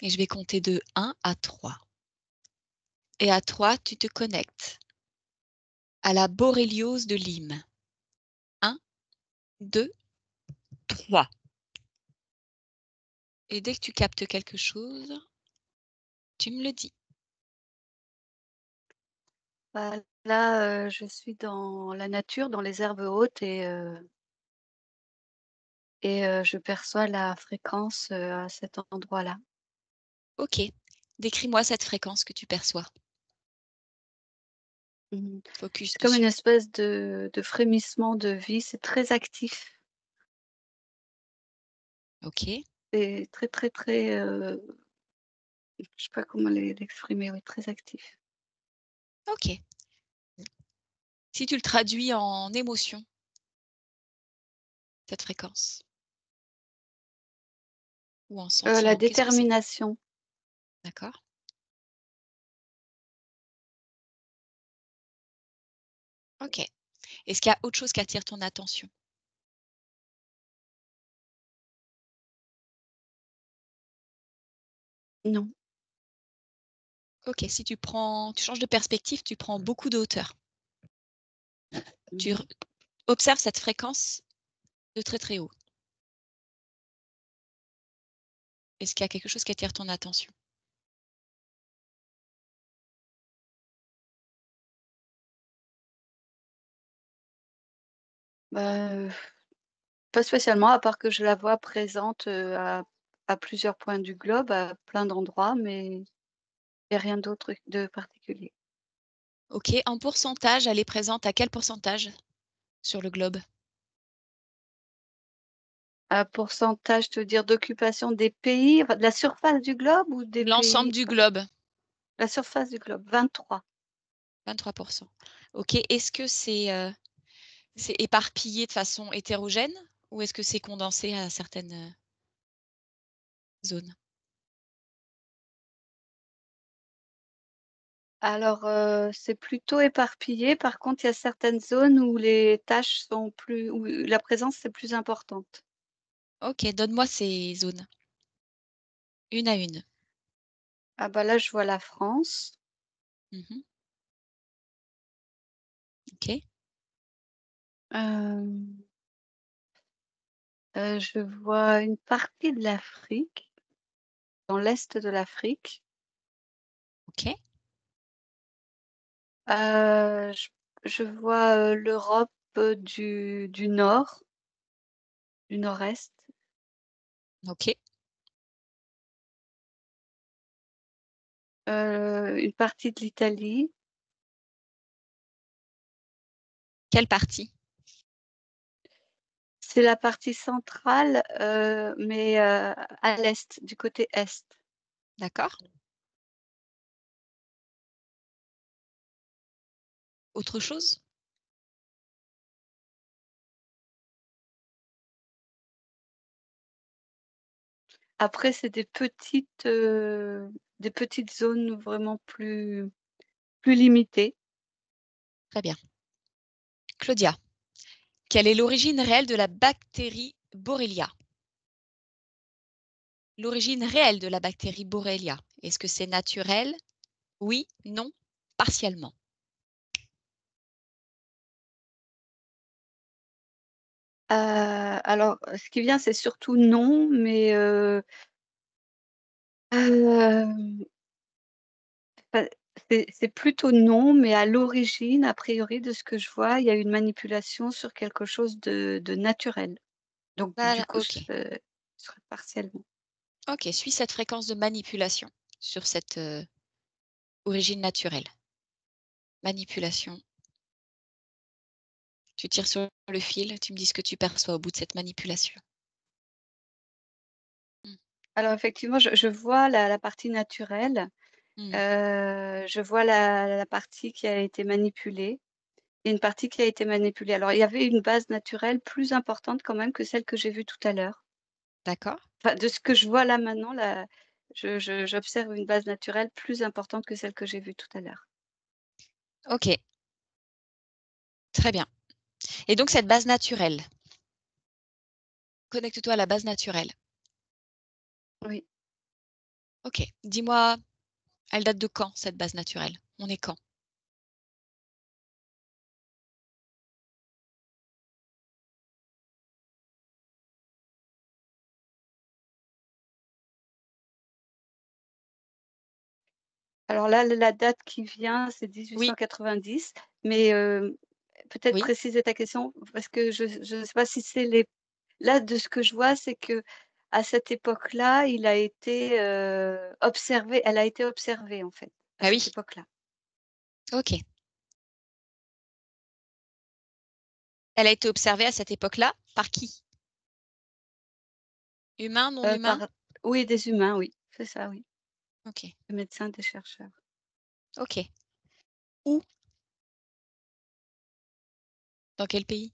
Et je vais compter de 1 à 3. Et à 3, tu te connectes à la Borréliose de Lyme. 1, 2, 3. Et dès que tu captes quelque chose, tu me le dis. Bah, là, je suis dans la nature, dans les herbes hautes et je perçois la fréquence, à cet endroit-là. OK. Décris-moi cette fréquence que tu perçois. Mmh. Focus C'est comme une dessus. espèce de frémissement de vie, c'est très actif. OK. C'est très, très, très, je sais pas comment l'exprimer, oui, très actif. OK. Si tu le traduis en émotion, cette fréquence ou en La sentiment, qu'est-ce que c'est? détermination, D'accord. OK. Est-ce qu'il y a autre chose qui attire ton attention? non. OK, si tu changes de perspective, tu prends beaucoup de hauteur. Tu Mmh. r observes cette fréquence de très, très haut. Est-ce qu'il y a quelque chose qui attire ton attention? Bah, pas spécialement, à part que je la vois présente, à plusieurs points du globe, à plein d'endroits, mais il y a rien d'autre de particulier. OK, en pourcentage, elle est présente à quel pourcentage sur le globe? Un pourcentage, tu veux dire d'occupation des pays, enfin de la surface du globe ou des L'ensemble pays? du globe, La surface du globe, 23. 23. OK, est-ce que c'est éparpillé de façon hétérogène ou est-ce que c'est condensé à certaines, zones? Alors, c'est plutôt éparpillé. Par contre, il y a certaines zones où les tâches sont plus où la présence est plus importante. OK, donne-moi ces zones, une à une. Ah bah, là, je vois la France, Mmh. OK. hem, je vois une partie de l'Afrique, dans l'est de l'Afrique. OK. Je vois, l'Europe, du nord, du nord-est, OK. une partie de l'Italie. Quelle partie? C'est la partie centrale, mais à l'est, du côté est. D'accord. Autre chose? Après, c'est des petites zones vraiment plus limitées. Très bien. Claudia, quelle est l'origine réelle de la bactérie Borrelia? L'origine réelle de la bactérie Borrelia. Est-ce que c'est naturel? Oui, non, partiellement. Alors, ce qui vient, c'est surtout non, mais hem, enfin, c'est plutôt non, mais à l'origine, a priori, de ce que je vois, il y a eu une manipulation sur quelque chose de naturel. Donc du Voilà, coup, OK. ce serait partiellement. OK, suis cette fréquence de manipulation sur cette, origine naturelle. Manipulation. Tu tires sur le fil, tu me dis ce que tu perçois au bout de cette manipulation. Mmh. Alors effectivement, je vois la partie naturelle, Mmh. je vois la partie qui a été manipulée et une partie qui a été manipulée. Alors il y avait une base naturelle plus importante quand même que celle que j'ai vue tout à l'heure. D'accord. Enfin, de ce que je vois là maintenant, là, j'observe une base naturelle plus importante que celle que j'ai vue tout à l'heure. OK, très bien. Et donc cette base naturelle, connecte-toi à la base naturelle. Oui. Ok, dis-moi, elle date de quand, cette base naturelle? On est quand? Alors là, la date qui vient, c'est Oui, 1890, mais peut-être oui. préciser ta question parce que je ne sais pas si c'est les là, de ce que je vois, c'est que à cette époque-là, il a été, observé elle a été observée, en fait, à Ah cette oui, époque-là. ok. Elle a été observée à cette époque-là par qui? Humain, non humain? Par oui, des humains, oui, c'est ça, oui, Ok, des médecins, des chercheurs. ok. Où? Dans quel pays?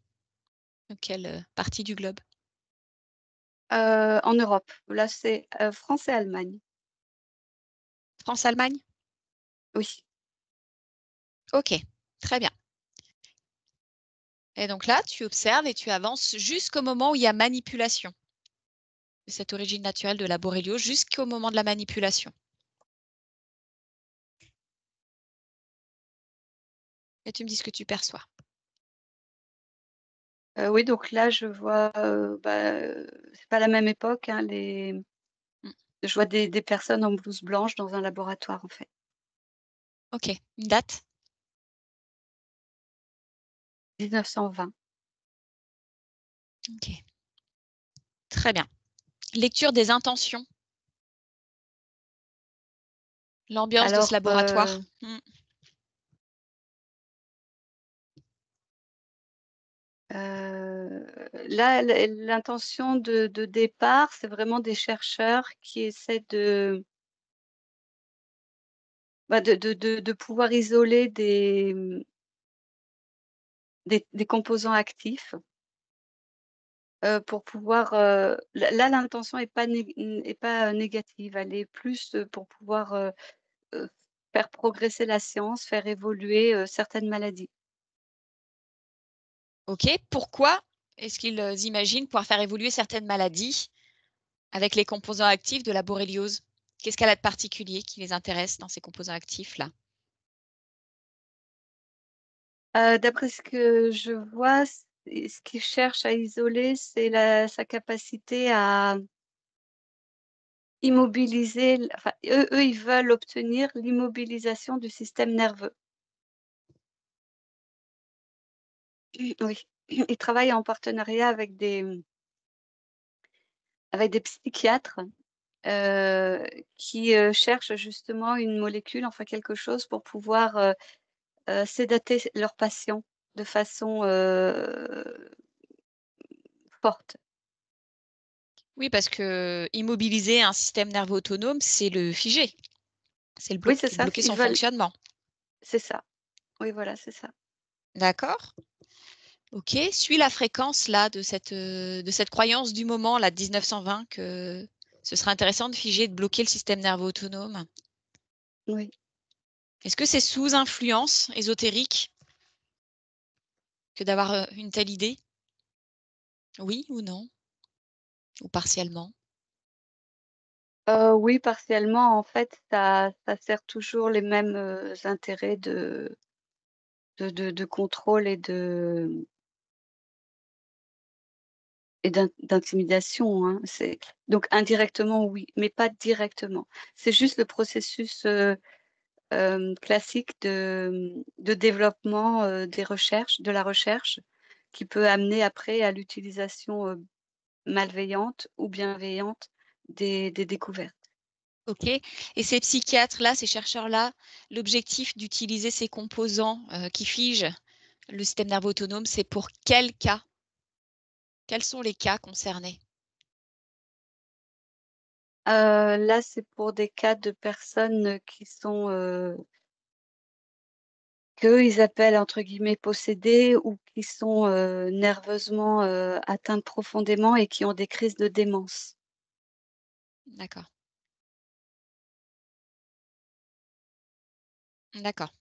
Dans quelle partie du globe? En Europe, là, c'est, France et Allemagne. France-Allemagne? Oui. Ok, très bien. Et donc là, tu observes et tu avances jusqu'au moment où il y a manipulation de cette origine naturelle de la borréliose, jusqu'au moment de la manipulation. Et tu me dis ce que tu perçois. Oui, donc là, je vois, c'est pas la même époque, hein, Mm. je vois des personnes en blouse blanche dans un laboratoire, en fait. Ok, une date? 1920. Ok, très bien. Lecture des intentions, l'ambiance de ce Alors, laboratoire. Mm. là, l'intention de départ, c'est vraiment des chercheurs qui essaient de pouvoir isoler des composants actifs, pour pouvoir, là, l'intention est pas, négative, elle est plus, pour pouvoir, heu, faire progresser la science, faire évoluer, certaines maladies. Ok, pourquoi est-ce qu'ils imaginent pouvoir faire évoluer certaines maladies avec les composants actifs de la borréliose? Qu'est-ce qu'elle a de particulier qui les intéresse dans ces composants actifs-là? D'après ce que je vois, ce qu'ils cherchent à isoler, c'est sa capacité à immobiliser enfin, eux, ils veulent obtenir l'immobilisation du système nerveux. Oui. Ils travaillent en partenariat avec des psychiatres, heu, qui, cherchent justement une molécule, enfin quelque chose pour pouvoir, sédater leurs patients de façon, forte. Oui, parce que immobiliser un système nerveux autonome, c'est le figer, c'est le Oui, c'est ça, bloquer ils son veulent fonctionnement. c'est ça. Oui, voilà, c'est ça. D'accord? Ok, suis la fréquence là de cette croyance du moment là de 1920 que ce serait intéressant de figer, de bloquer le système nerveux autonome. Oui. Est-ce que c'est sous influence ésotérique que d'avoir une telle idée? Oui ou non? Ou partiellement? Oui, partiellement, en fait, ça sert toujours les mêmes, intérêts de contrôle et d'intimidation, hein. C'est donc indirectement, oui, mais pas directement. C'est juste le processus, classique de développement, de la recherche qui peut amener après à l'utilisation, malveillante ou bienveillante des découvertes. Ok. Et ces psychiatres-là, ces chercheurs-là, l'objectif d'utiliser ces composants qui figent le système nerveux autonome, c'est pour quel cas? Quels sont les cas concernés? Là, c'est pour des cas de personnes, qui sont, qu'eux, ils appellent entre guillemets «possédées» ou qui sont, nerveusement, atteintes profondément et qui ont des crises de démence. D'accord. D'accord.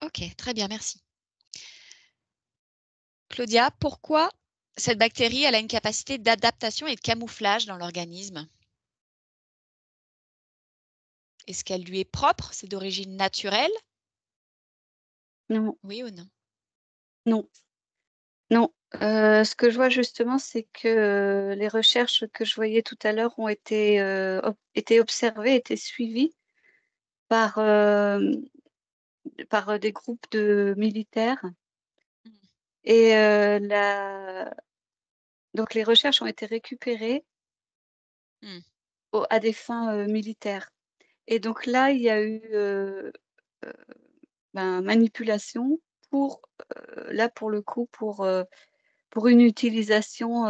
Ok, très bien, merci. Claudia, pourquoi Cette bactérie, elle a une capacité d'adaptation et de camouflage dans l'organisme. Est-ce qu'elle lui est propre? C'est d'origine naturelle? Non, Oui ou non? non, non. Ce que je vois justement, c'est que, les recherches que je voyais tout à l'heure ont été observées, été suivies par, des groupes de militaires Mmh. et la donc les recherches ont été récupérées Mmh. à des fins, militaires et donc là, il y a eu, heu, manipulation pour, là, pour le coup, pour une utilisation,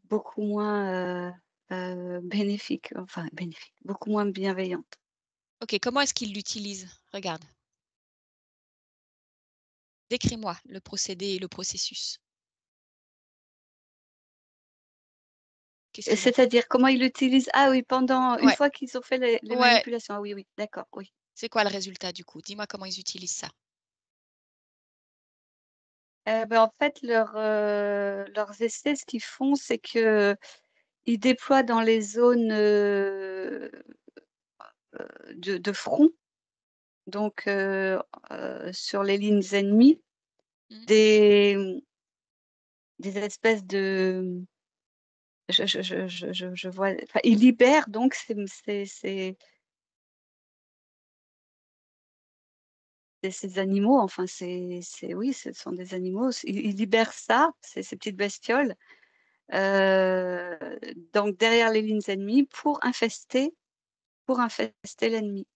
beaucoup moins, bénéfique, enfin bénéfique, beaucoup moins bienveillante. OK, comment est-ce qu'il l'utilise? Regarde. Décris-moi le procédé et le processus. Qu'est-ce qu'ils en font? C'est-à-dire comment ils l'utilisent? Ah oui, pendant une Ouais, fois qu'ils ont fait les ouais. manipulations. Ah oui, oui, d'accord, oui. C'est quoi le résultat du coup? Dis-moi comment ils utilisent ça. En fait, leurs essais, ce qu'ils font, c'est qu'ils déploient dans les zones, de front, donc sur les lignes ennemies, Mmh. des, des espèces de je vois enfin, ils libèrent donc ces animaux, enfin, oui, ce sont des animaux, ils libèrent ça, ces petites bestioles, heu, donc derrière les lignes ennemies pour infester l'ennemi.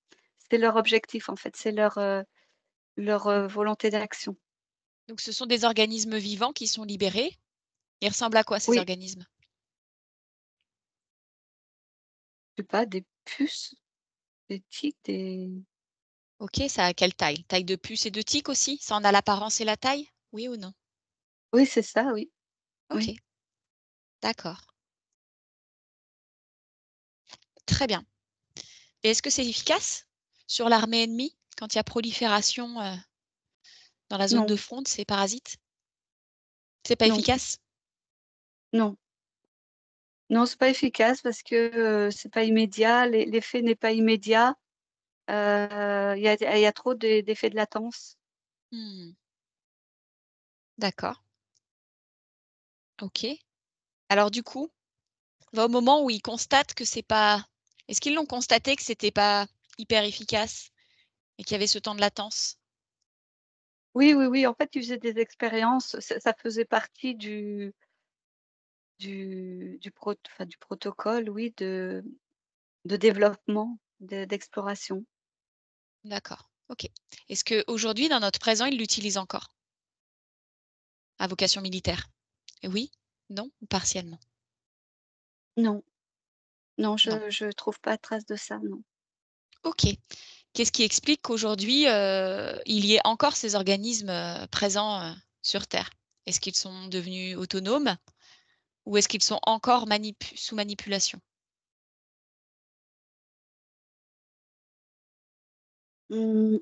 C'est leur objectif, en fait, c'est leur, volonté d'action. Donc ce sont des organismes vivants qui sont libérés. Ils ressemblent à quoi ces Oui, organismes? je sais pas, des puces, des tiques, des OK, ça a quelle taille? Taille de puce et de tique aussi? Ça en a l'apparence et la taille? Oui ou non? oui, c'est ça, oui, oui. OK, d'accord. Très bien. Et est-ce que c'est efficace sur l'armée ennemie quand il y a prolifération, dans la zone Non, de front de ces parasites? C'est pas non, efficace? non, non, c'est pas efficace parce que, c'est pas immédiat, l'effet n'est pas immédiat, il y a trop d'effets de latence. Mmh. D'accord, OK. Alors du coup, au moment où ils constatent que c'est pas est-ce qu'ils l'ont constaté que c'était pas hyper efficace et qu'il y avait ce temps de latence? Oui, oui, oui, en fait, ils faisaient des expériences, ça faisait partie du protocole, oui, de développement, d'exploration. D'accord, OK. Est-ce qu'aujourd'hui, dans notre présent, ils l'utilisent encore à vocation militaire? Oui? Non? Ou partiellement? Non, non, Non. je trouve pas trace de ça, non. OK. Qu'est-ce qui explique qu'aujourd'hui, il y ait encore ces organismes, présents, sur terre? Est-ce qu'ils sont devenus autonomes ou est-ce qu'ils sont encore sous manipulation?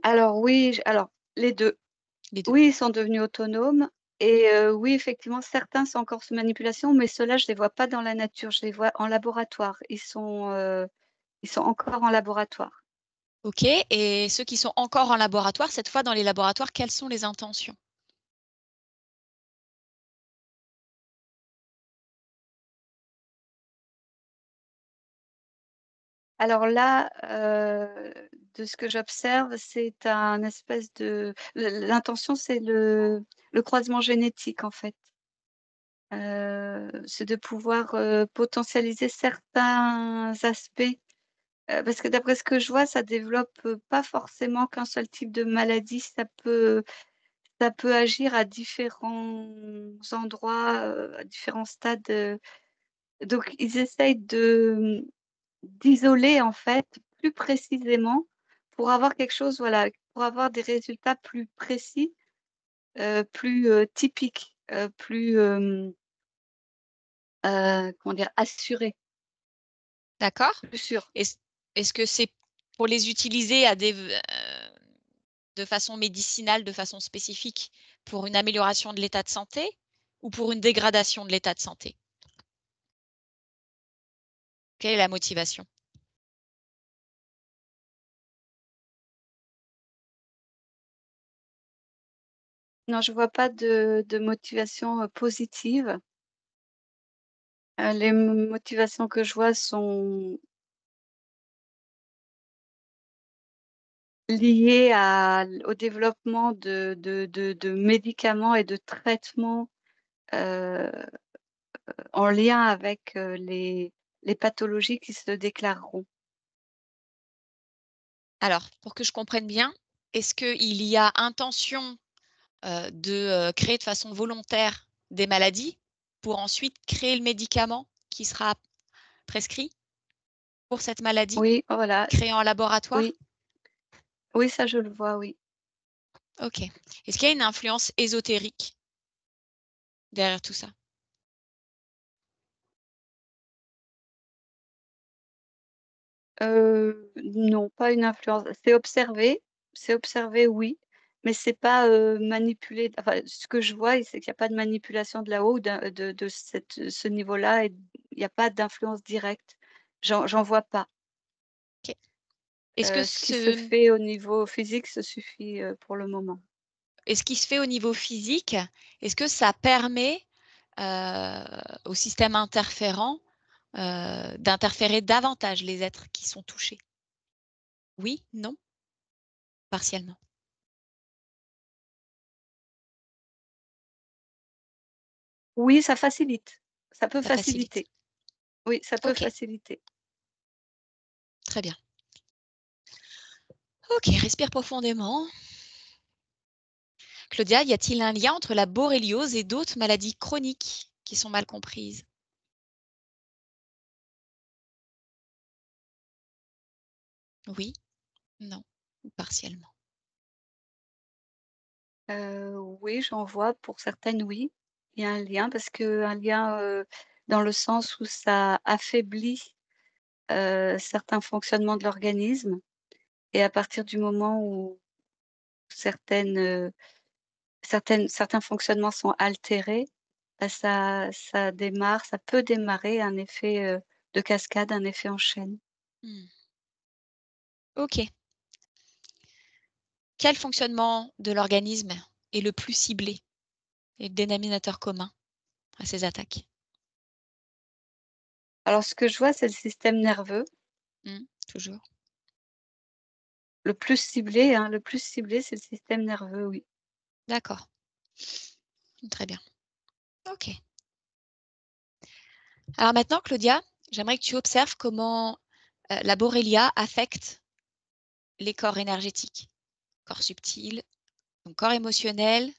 Alors oui, alors les 2. Les 2. Oui, ils sont devenus autonomes et oui, effectivement, certains sont encore sous manipulation, mais ceux-là, je les vois pas dans la nature, je les vois en laboratoire. Ils sont encore en laboratoire. OK, et ceux qui sont encore en laboratoire, cette fois dans les laboratoires, quelles sont les intentions? Alors là, de ce que j'observe, c'est un espèce de l'intention, c'est le croisement génétique, en fait. C'est de pouvoir, potentialiser certains aspects, parce que d'après ce que je vois, ça développe, pas forcément qu'un seul type de maladie. Ça peut agir à différents endroits, à différents stades, donc ils essayent d'isoler, en fait, plus précisément pour avoir quelque chose, voilà, pour avoir des résultats plus précis, plus, typiques, plus, comment dire? Assurés, D'accord. plus sûrs. Est-ce est-ce que c'est pour les utiliser de façon médicinale, de façon spécifique, pour une amélioration de l'état de santé? ou pour une dégradation de l'état de santé? Quelle est la motivation? Non, je vois pas de motivation, positive. Les motivations que je vois sont liées au développement de médicaments et de traitements, heu, en lien avec, les pathologies qui se déclareront. Alors, pour que je comprenne bien, est-ce qu'il y a intention, de, créer de façon volontaire des maladies pour ensuite créer le médicament qui sera prescrit pour cette maladie, Oui, voilà, créé en laboratoire? oui, oui, ça je le vois, oui. OK. Est-ce qu'il y a une influence ésotérique derrière tout ça? Non, pas une influence. C'est observé, oui, mais c'est pas, manipulé. Enfin, ce que je vois, c'est qu'il y a pas de manipulation de là-haut, de ce niveau-là et il y a pas d'influence directe. J'en vois pas. OK. Est-ce que Ce qui se ce fait au niveau physique, se suffit, pour le moment. Et ce qui se fait au niveau physique, est-ce que ça permet, heu, au système interférent, d'interférer davantage les êtres qui sont touchés? Oui? Non? Partiellement? Oui, ça facilite. Ça peut Ça facilite? faciliter. Oui, ça peut OK, faciliter. très bien. OK, respire profondément. Claudia, y a-t-il un lien entre la borréliose et d'autres maladies chroniques qui sont mal comprises? Oui? Non? Ou partiellement? Oui, j'en vois pour certaines, oui. Il y a un lien parce qu'un lien, dans le sens où ça affaiblit, certains fonctionnements de l'organisme et à partir du moment où certains fonctionnements sont altérés, bah, ça peut démarrer un effet, de cascade, un effet en chaîne. Mmh. OK. Quel fonctionnement de l'organisme est le plus ciblé et le dénominateur commun à ces attaques? Alors ce que je vois, c'est le système nerveux, Mmh, toujours. le plus ciblé, hein, le plus ciblé, c'est le système nerveux, oui. D'accord, très bien. OK. Alors maintenant, Claudia, j'aimerais que tu observes comment, la borrelia affecte les corps énergétiques, corps subtil, donc corps émotionnel,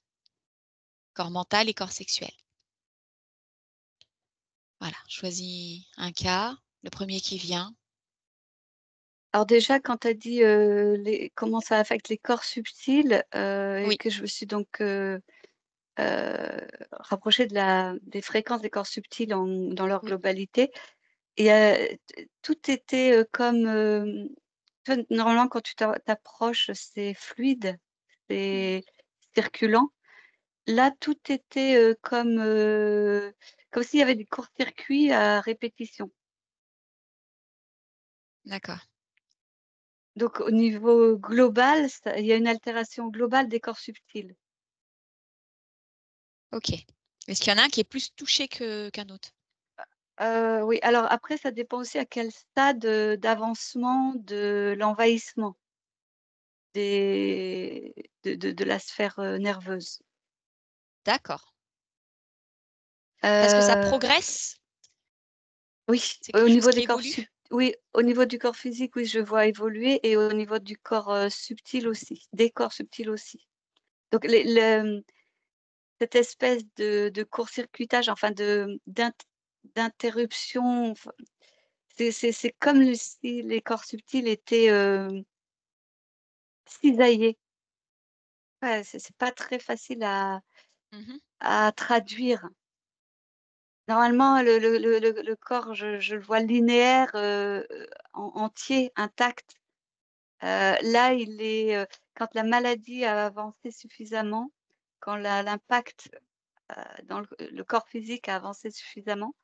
corps mental et corps sexuel. Voilà, choisis un cas, le premier qui vient. Alors déjà, quand tu as dit, les comment ça affecte les corps subtils, et Oui, que je me suis donc, rapprochée des fréquences des corps subtils dans leur oui. globalité et tout était, comme, tu vois, normalement quand tu t'approches, c'est fluide, Mmh. c'est circulant. Là, tout était, comme s'il y avait des courts-circuits à répétition. D'accord, Donc au niveau global, ça il y a une altération globale des corps subtils. OK. Est-ce qu'il y en a un qui est plus touché qu'un autre? Oui, alors après ça dépend aussi à quel stade, d'avancement de l'envahissement des de la sphère, nerveuse. D'accord. Parce que ça Heu, progresse? oui, C'est au quelque chose niveau qui des corps évolue? oui, au niveau du corps physique, oui, je vois évoluer et au niveau du corps, subtil aussi, des corps subtils aussi. Donc cette espèce de court-circuitage, enfin d'interruption, enfin, c'est comme si les corps subtils étaient, cisaillés. Ouais, c'est pas très facile Mmh. à traduire. Normalement, le corps, je le vois linéaire, entier, intact. Là, il est, quand la maladie a avancé suffisamment, quand l'impact dans le corps physique a avancé suffisamment,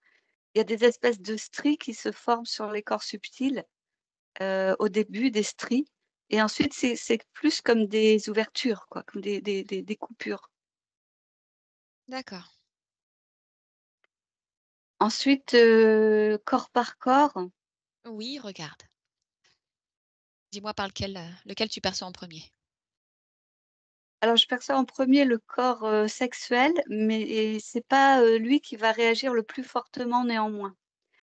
il y a des espèces de stries qui se forment sur les corps subtils, au début, des stries et ensuite c'est plus comme des ouvertures quoi, comme des coupures. D'accord. Ensuite, corps par corps, Oui, regarde. Dis-moi par lequel tu perçois en premier. alors je perçois en premier le corps, sexuel, mais et c'est pas, lui qui va réagir le plus fortement néanmoins,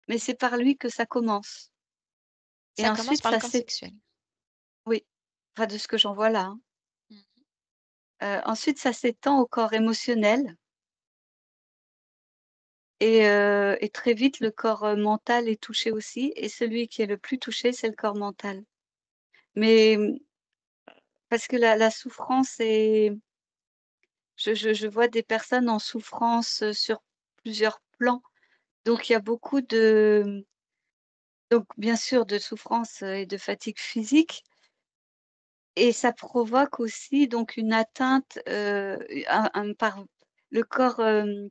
mais c'est par lui que ça commence et Ça commence ensuite par le ça corps s'é sexuel. oui, enfin de ce que j'en vois là, hein. Mmh. Ensuite ça s'étend au corps émotionnel et très vite le corps, mental est touché aussi et celui qui est le plus touché, c'est le corps mental. Mais, parce que la souffrance est je vois des personnes en souffrance, sur plusieurs plans. Mmh. Donc il y a beaucoup de donc bien sûr de souffrance, et de fatigue physique et ça provoque aussi donc une atteinte, un par le corps,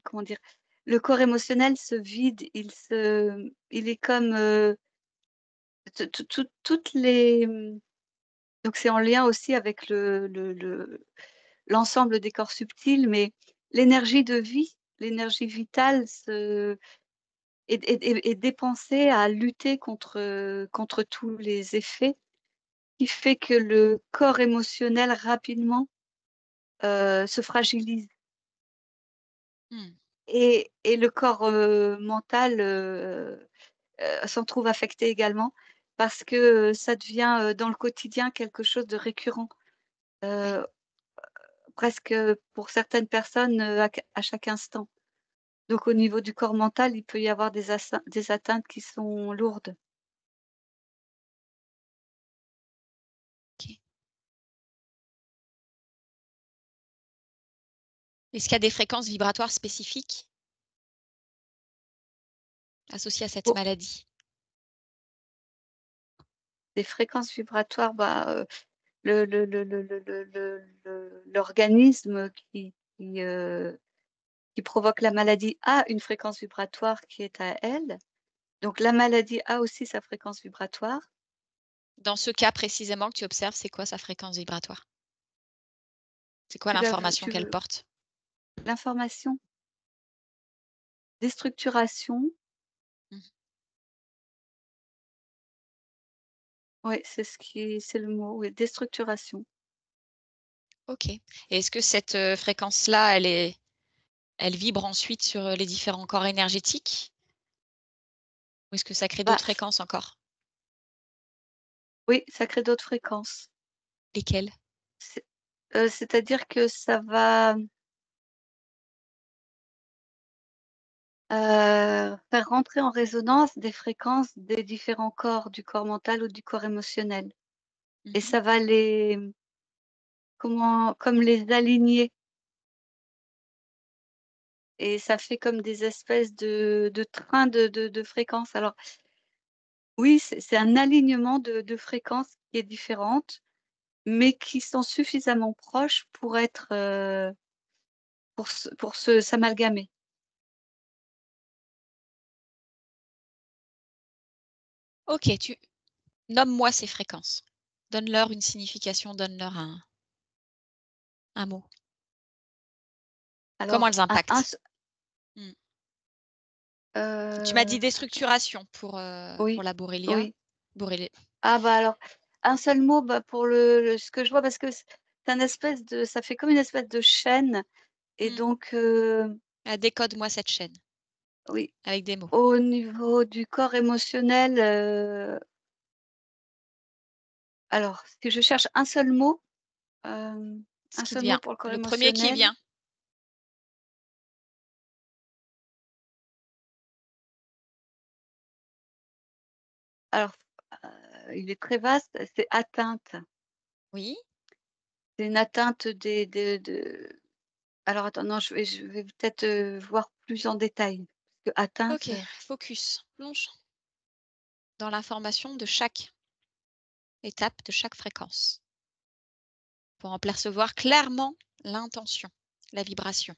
comment dire? Le corps émotionnel se vide, il est comme, toutes les, donc c'est en lien aussi avec l'ensemble des corps subtils, mais l'énergie de vie, l'énergie vitale se est dépensée à lutter contre tous les effets, qui fait que le corps émotionnel rapidement, se fragilise Mmh. et le corps, mental, s'en trouve affecté également parce que, ça devient, dans le quotidien quelque chose de récurrent, Oui. heu, presque, pour certaines personnes, à chaque instant. Donc au niveau du corps mental, il peut y avoir des atteintes qui sont lourdes. OK. Est-ce qu'il y a des fréquences vibratoires spécifiques associées à cette Bon, maladie? des fréquences vibratoires, bah, l'organisme qui provoque la maladie a une fréquence vibratoire qui est à elle. Donc la maladie a aussi sa fréquence vibratoire. Dans ce cas précisément que tu observes, c'est quoi sa fréquence vibratoire? C'est quoi l'information Tu qu'elle veux porte? l'information, déstructuration, Mmh. ouais, c'est le mot, oui, déstructuration. OK. Et est-ce que cette, fréquence-là, elle vibre ensuite sur, les différents corps énergétiques? Ou est-ce que ça crée Bah, d'autres fréquences encore? oui, ça crée d'autres fréquences. Lesquelles? C'est-à-dire que ça va, faire rentrer en résonance des fréquences des différents corps, du corps mental ou du corps émotionnel et Mmh. ça va les comme les aligner et ça fait comme des espèces de trains de fréquences. Alors oui, c'est un alignement de fréquences qui est différente, mais qui sont suffisamment proches pour être, pour se s'amalgamer. OK, tu nomme-moi ces fréquences. Donne-leur une signification, donne-leur un mot. Comment Alors elles impactent? Mmh. Tu m'as dit attends, déstructuration pour oui, la borrelia. oui. Borreli Ah bah, alors, un seul mot, bah, pour le ce que je vois parce que c'est un espèce de ça fait comme une espèce de chaîne et mmh. donc Décode-moi cette chaîne oui, avec des mots. au niveau du corps émotionnel, alors si je cherche Ce un qui te seul mot vient. pour le corps Le premier qui émotionnel, vient. alors, il est très vaste, c'est atteinte. Oui. C'est une atteinte de alors attends, non, je vais peut-être, voir plus en détail. Parce que atteinte, OK, focus. Plonge dans l'information de chaque étape, de chaque fréquence, pour en percevoir clairement l'intention, la vibration.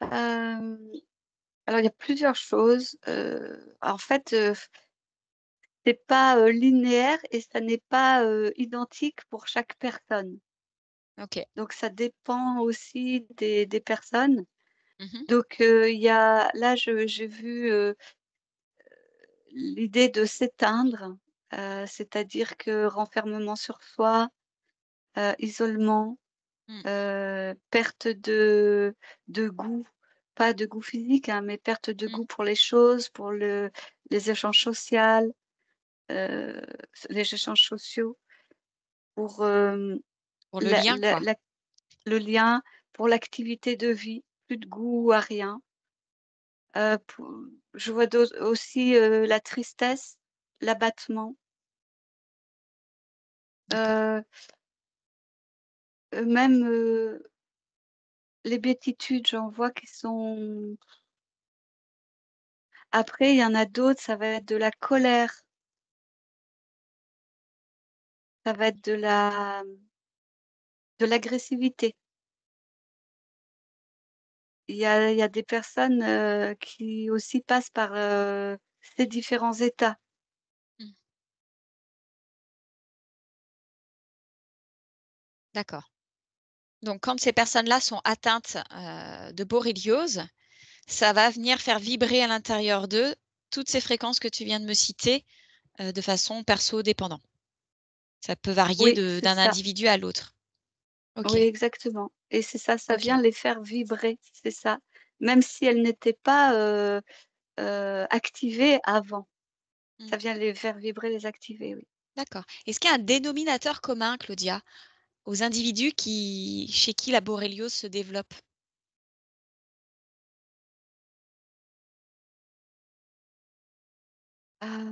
Alors il y a plusieurs choses, en fait, c'est pas, linéaire et ça n'est pas, identique pour chaque personne. OK. Donc ça dépend aussi des personnes. Mmh. Donc il y a là, je j'ai vu, l'idée de s'éteindre, c'est-à-dire que renfermement sur soi, isolement, Mmh. perte de goût, pas de goût physique, hein, mais perte de Mmh. goût pour les choses, pour les échanges social, heu, les échanges sociaux, pour, Pour le la lien, la quoi. la le lien, pour l'activité de vie, plus de goût à rien. Pou Je vois aussi, la tristesse, l'abattement, D'accord. même, les béatitudes, j'en vois qui sont après il y en a d'autres, ça va être de la colère, ça va être de l'agressivité. Il y a des personnes, qui aussi passent par, ces différents états. Mmh. D'accord. Donc quand ces personnes-là sont atteintes, de borréliose, ça va venir faire vibrer à l'intérieur d'eux toutes ces fréquences que tu viens de me citer, de façon perso-dépendant. Ça peut varier Oui, de c'est d'un ça. individu à l'autre. Oui, OK, exactement et c'est ça, ça OK. vient les faire vibrer, c'est ça. Même si elles n'étaient pas, activées avant. Mmh. Ça vient les faire vibrer, les activer, oui. D'accord. Est-ce qu'il y a un dénominateur commun, Claudia, aux individus chez qui la borréliose se développe? Ah,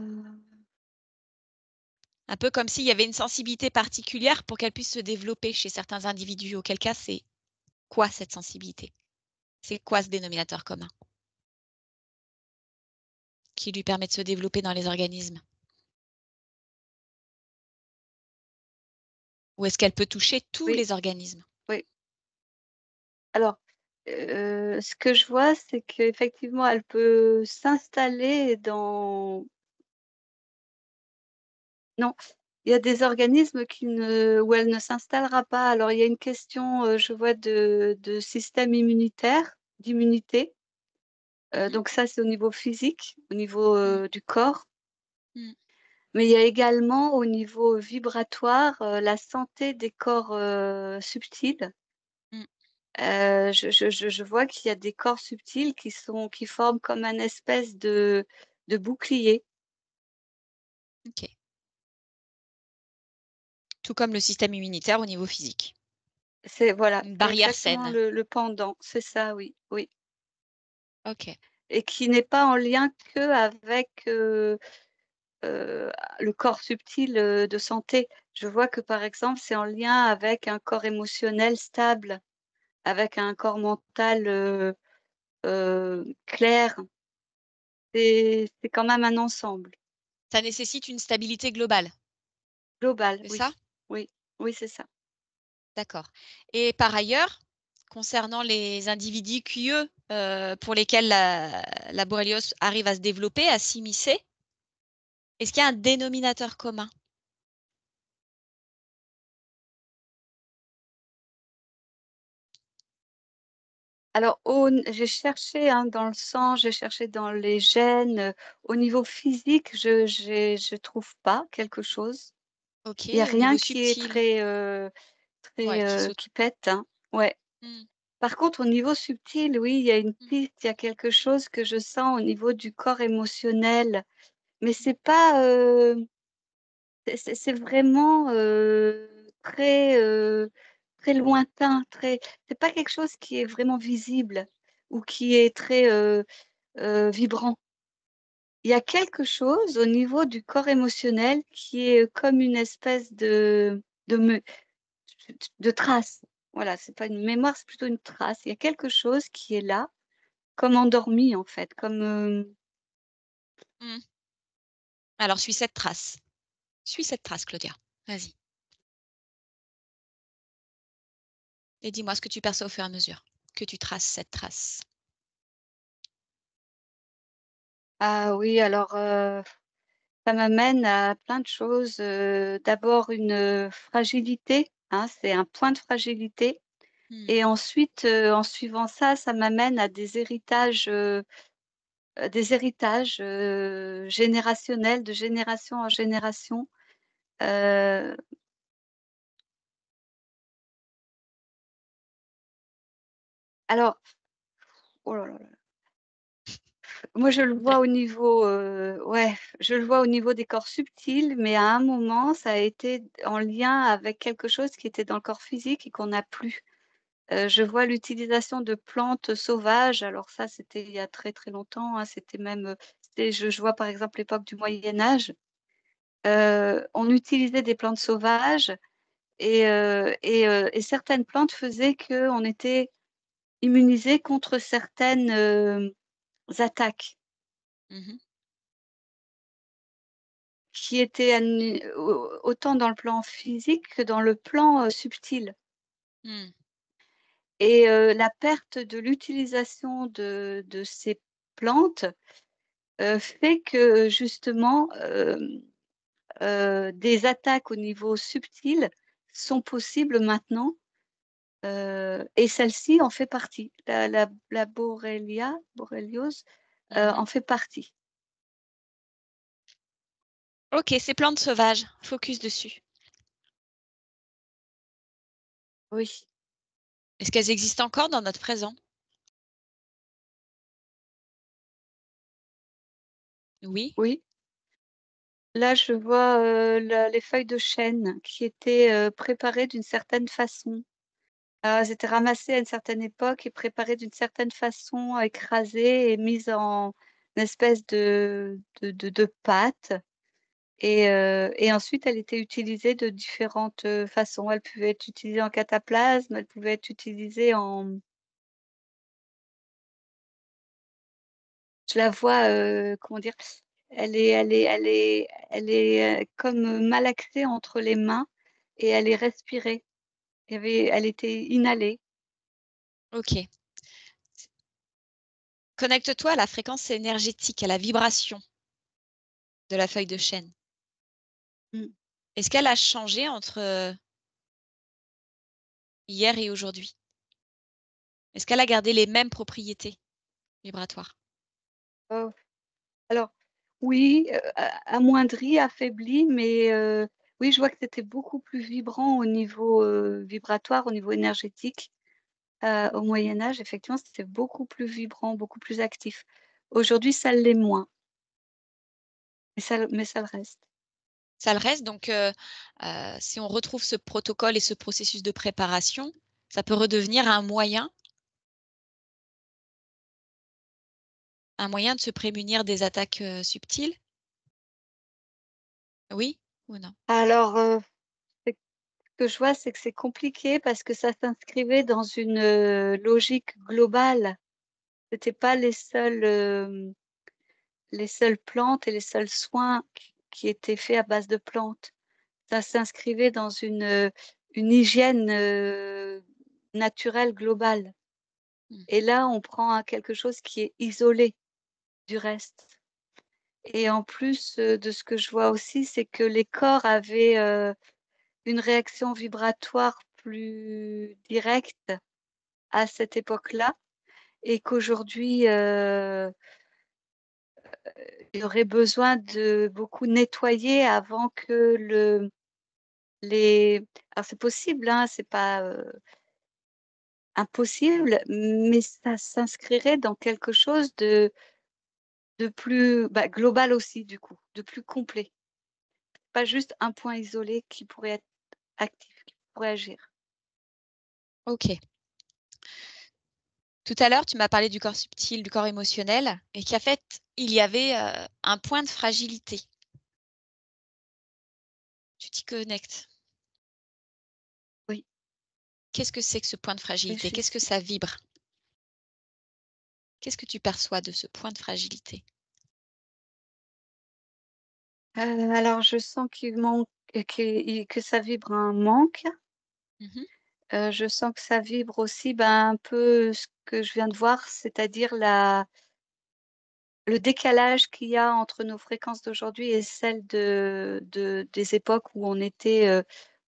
Un peu comme s'il y avait une sensibilité particulière pour qu'elle puisse se développer chez certains individus, auquel cas c'est quoi cette sensibilité? C'est quoi ce dénominateur commun qui lui permet de se développer dans les organismes? Ou est-ce qu'elle peut toucher tous oui, les organismes? oui. Alors, ce que je vois, c'est qu'effectivement, elle peut s'installer dans non, il y a des organismes où elle ne s'installera pas. Alors il y a une question, je vois de système immunitaire, d'immunité, Mmh. donc ça, c'est au niveau physique, au niveau, Mmh. du corps. Mmh. Mais il y a également au niveau vibratoire, la santé des corps, subtils. Mmh. Je vois qu'il y a des corps subtils qui forment comme un espèce de bouclier. OK. Tout comme le système immunitaire au niveau physique. C'est voilà, Une c'est barrière exactement saine. le pendant, c'est ça, oui, oui. OK. Et qui n'est pas en lien qu'avec, le corps subtil, de santé. Je vois que, par exemple, c'est en lien avec un corps émotionnel stable, avec un corps mental, clair. C'est quand même un ensemble. Ça nécessite une stabilité globale, Global, c'est oui. ça? Oui, oui, c'est ça. D'accord. Et par ailleurs, concernant les individus qui, eux, pour lesquels la borréliose arrive à se développer, à s'immiscer, est-ce qu'il y a un dénominateur commun? Alors j'ai cherché, hein, dans le sang, j'ai cherché dans les gènes, au niveau physique, je trouve pas quelque chose. OK, Il y a au rien niveau qui est subtil? très, Ouais, qui saute. qui pète, hein. Ouais. Mmh. Par contre, au niveau subtil, oui, il y a une Mmh. piste, il y a quelque chose que je sens au niveau du corps émotionnel, mais c'est pas, c'est vraiment, très, très lointain, très c'est pas quelque chose qui est vraiment visible ou qui est très, vibrant. Il y a quelque chose au niveau du corps émotionnel qui est comme une espèce de me de trace. Voilà, c'est pas une mémoire, c'est plutôt une trace. Il y a quelque chose qui est là, comme endormi en fait, comme, Mmh. Alors suis cette trace. Suis cette trace, Claudia. Vas-y et dis-moi ce que tu perçois au fur et à mesure que tu traces cette trace. Ah oui, alors, ça m'amène à plein de choses, d'abord une, fragilité, hein, c'est un point de fragilité Mmh. et ensuite, en suivant ça, ça m'amène à des héritages, générationnels de génération en génération. Heu, alors oh là là là, moi je le vois au niveau, ouais, je le vois au niveau des corps subtils, mais à un moment, ça a été en lien avec quelque chose qui était dans le corps physique et qu'on n'a plus. Je vois l'utilisation de plantes sauvages, alors ça, c'était il y a très, très longtemps, hein, c'était même, c'était je vois par exemple l'époque du Moyen Âge, on utilisait des plantes sauvages et certaines plantes faisaient qu'on était immunisé contre certaines, attaques Mmh. qui étaient autant dans le plan physique que dans le plan, subtil Mmh. et la perte de l'utilisation de ces plantes, fait que justement, des attaques au niveau subtil sont possibles maintenant, et celle-ci en fait partie. La borréliose, Mmh. en fait partie. OK, ces plantes sauvages, focus dessus. Oui, Est-ce qu'elles existent encore dans notre présent? Oui? oui. Là, je vois, les feuilles de chêne qui étaient, préparées d'une certaine façon. Elles étaient ramassées à une certaine époque et préparées d'une certaine façon, écrasées et mises en espèce de pâte. Et ensuite, elle était utilisée de différentes, façons. Elle pouvait être utilisée en cataplasme, elle pouvait être utilisée en je la vois, comment dire? Elle est, comme malaxée entre les mains et elle est respirée. Elle était inhalée. OK. Connecte-toi à la fréquence énergétique, à la vibration de la feuille de chêne. Mmh. Est-ce qu'elle a changé entre, hier et aujourd'hui? Est-ce qu'elle a gardé les mêmes propriétés vibratoires? Oh, alors oui, amoindrie, affaiblie, mais oui, je vois que c'était beaucoup plus vibrant au niveau, vibratoire, au niveau énergétique. Au Moyen Âge, effectivement, c'était beaucoup plus vibrant, beaucoup plus actif. Aujourd'hui, ça l'est moins, mais ça le reste. Ça le reste donc si on retrouve ce protocole et ce processus de préparation, ça peut redevenir un moyen de se prémunir des attaques, subtiles? Oui ou non? Alors, ce que je vois, c'est que c'est compliqué parce que ça s'inscrivait dans une, logique globale. C'était pas les seules plantes et les seuls soins qui étaient faits à base de plantes. Ça s'inscrivait dans une hygiène, naturelle globale Mmh. et là, on prend un quelque chose qui est isolé du reste et en plus, de ce que je vois aussi, c'est que les corps avaient, une réaction vibratoire plus directe à cette époque-là et qu'aujourd'hui, il y aurait besoin de beaucoup nettoyer avant que les alors c'est possible, hein, c'est pas, impossible, mais ça s'inscrirait dans quelque chose de plus, bah, global aussi du coup, de plus complet. Pas juste un point isolé qui pourrait être actif, qui pourrait agir. OK. Tout à l'heure, tu m'as parlé du corps subtil, du corps émotionnel et qu'en fait, il y avait, un point de fragilité. Tu t'y connectes. Oui, Qu'est-ce que c'est que ce point de oui, fragilité? j'y Qu'est-ce que suis. ça vibre? Qu'est-ce que tu perçois de ce point de fragilité? Alors je sens qu'il manque que ça vibre un manque. Mmh. Je sens que ça vibre aussi, ben, un peu ce que je viens de voir, c'est-à-dire le décalage qu'il y a entre nos fréquences d'aujourd'hui et celles des époques où on était,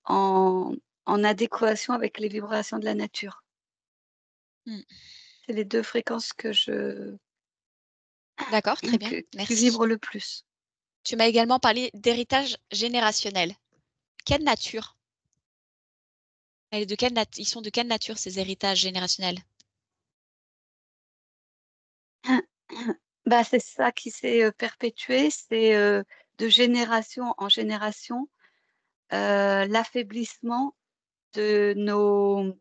en adéquation avec les vibrations de la nature. Mmh. C'est les 2 fréquences D'accord, très bien, qui merci. vibrent le plus. Tu m'as également parlé d'héritage générationnel. Quelle nature? Elle est de quelle nat Ils sont de quelle nature ces héritages générationnels? Bah, c'est ça qui s'est, perpétué, c'est, de génération en génération, l'affaiblissement de nos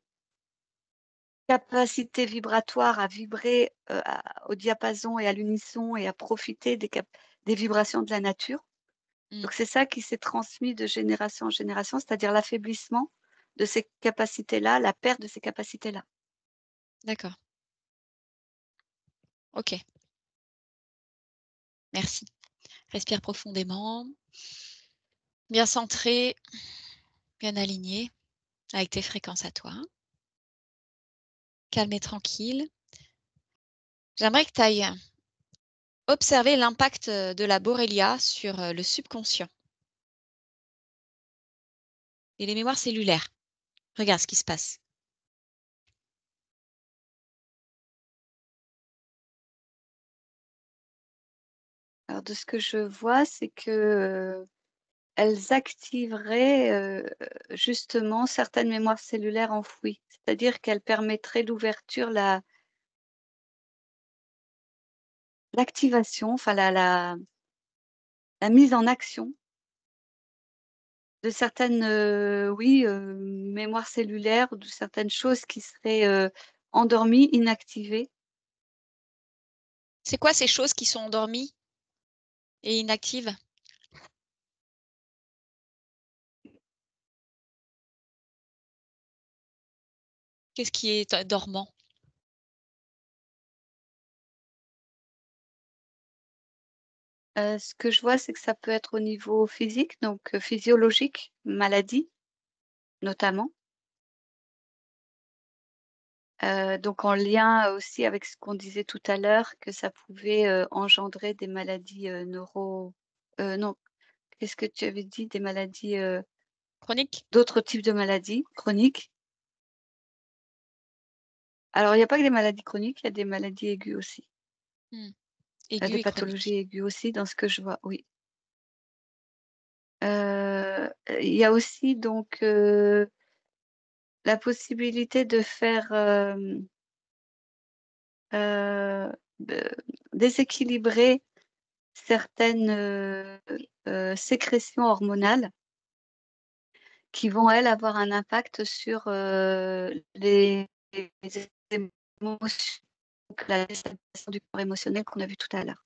capacités vibratoires à vibrer, au diapason et à l'unisson et à profiter des vibrations de la nature. Mmh, Donc c'est ça qui s'est transmis de génération en génération, c'est-à-dire l'affaiblissement de ces capacités-là, la perte de ces capacités-là. d'accord. OK, merci. Respire profondément, bien centré, bien aligné avec tes fréquences à toi. Calme et tranquille. J'aimerais que tu ailles observer l'impact, de la borrelia sur, le subconscient et les mémoires cellulaires. Regarde ce qui se passe. Alors de ce que je vois, c'est que, elles activeraient, justement certaines mémoires cellulaires enfouies. C'est-à-dire qu'elles permettraient l'activation, enfin la mise en action de certaines, oui, mémoires cellulaires ou de certaines choses qui seraient, endormies, inactivées. C'est quoi ces choses qui sont endormies et inactives? Qu'est-ce qui est dormant? Ce que je vois, c'est que ça peut être au niveau physique, donc physiologique, maladie notamment, donc en lien aussi avec ce qu'on disait tout à l'heure, que ça pouvait, engendrer des maladies, non, qu'est-ce que tu avais dit? Des maladies, Chroniques? d'autres types de maladies chroniques. Alors il y a pas que des maladies chroniques, il y a des maladies aiguës aussi. Mmh. Il y a Aiguë des et chronique. pathologies aiguës aussi dans ce que je vois, oui. Il y a aussi donc, la possibilité de faire, de déséquilibrer certaines, sécrétions hormonales qui vont, elles, avoir un impact sur, les émotions, donc la déstabilisation du corps émotionnel qu'on a vu tout à l'heure.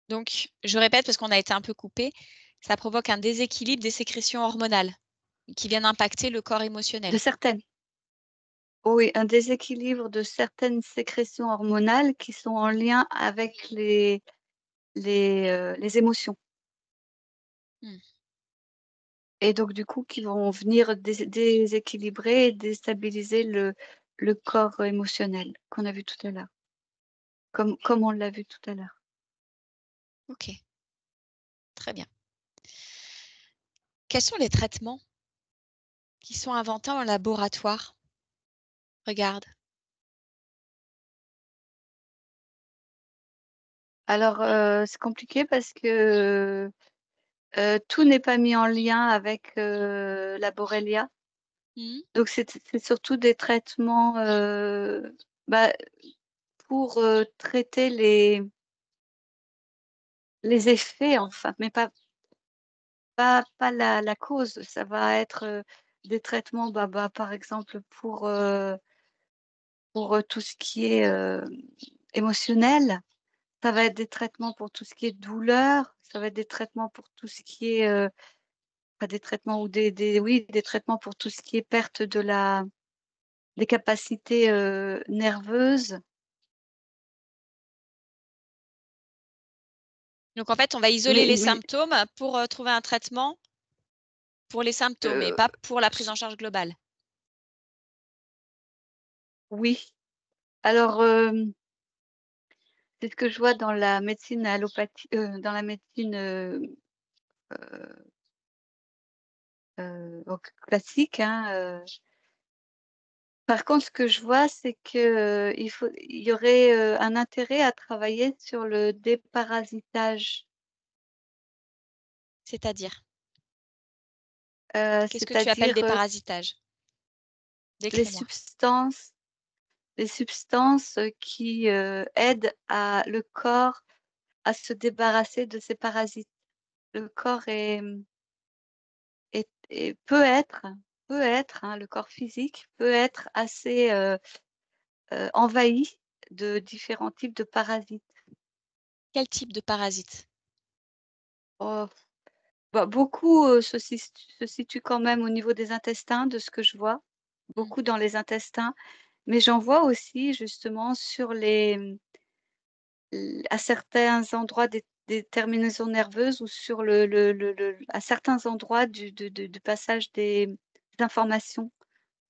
Donc, je répète parce qu'on a été un peu coupé, ça provoque un déséquilibre des sécrétions hormonales qui viennent impacter le corps émotionnel. De certaines Oui, un déséquilibre de certaines sécrétions hormonales qui sont en lien avec les émotions Mmh. et donc du coup qui vont venir déséquilibrer et déstabiliser le corps émotionnel qu'on a vu tout à l'heure, comme on l'a vu tout à l'heure. OK, très bien. Quels sont les traitements qui sont inventés en laboratoire? Regarde. Alors, c'est compliqué parce que, tout n'est pas mis en lien avec, la borrelia. Mmh. Donc c'est surtout des traitements, bah, pour, traiter les effets enfin, mais pas la cause. Ça va être, des traitements, par exemple pour, tout ce qui est, émotionnel. Ça va être des traitements pour tout ce qui est douleur, ça va être des traitements pour tout ce qui est, pas des traitements ou des traitements pour tout ce qui est perte des capacités, nerveuses. Donc en fait, on va isoler Mais les mais symptômes pour, trouver un traitement pour les symptômes et heu, pas pour la prise s en charge globale. oui. Alors, c'est ce que je vois dans la médecine allopathie, dans la médecine, donc classique, hein, par contre, ce que je vois, c'est que, il y aurait, un intérêt à travailler sur le déparasitage, C'est-à-dire? Qu'est-ce que tu appelles c'est-à-dire, déparasitage? les Décris-moi. substances les substances, qui, aident à le corps à se débarrasser de ses parasites. Le corps peut être, hein, le corps physique peut être assez, envahi de différents types de parasites. Quel type de parasite? Oh, bah, beaucoup, se situent quand même au niveau des intestins, de ce que je vois, Mmh. beaucoup dans les intestins, mais j'en vois aussi justement sur à certains endroits des terminaisons nerveuses ou sur à certains endroits du passage des informations,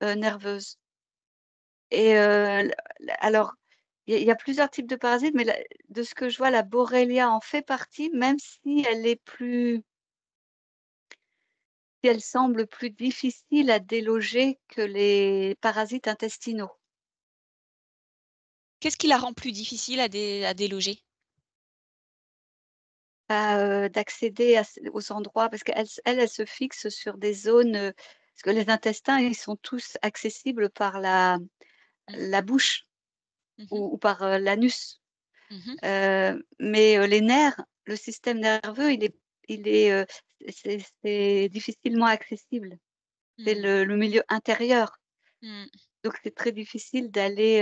nerveuses. Et alors, il y a plusieurs types de parasites, mais de ce que je vois, la Borrelia en fait partie, même si elle semble plus difficile à déloger que les parasites intestinaux. Qu'est-ce qui la rend plus difficile à déloger? D'accéder aux endroits parce qu'elle se fixe sur des zones, parce que les intestins, ils sont tous accessibles par Mmh. la bouche Mmh. ou par, l'anus. Mmh. Mais, les nerfs, le système nerveux, il est, c'est difficilement accessible. C'est Mmh. le milieu intérieur, Mmh. donc c'est très difficile d'aller,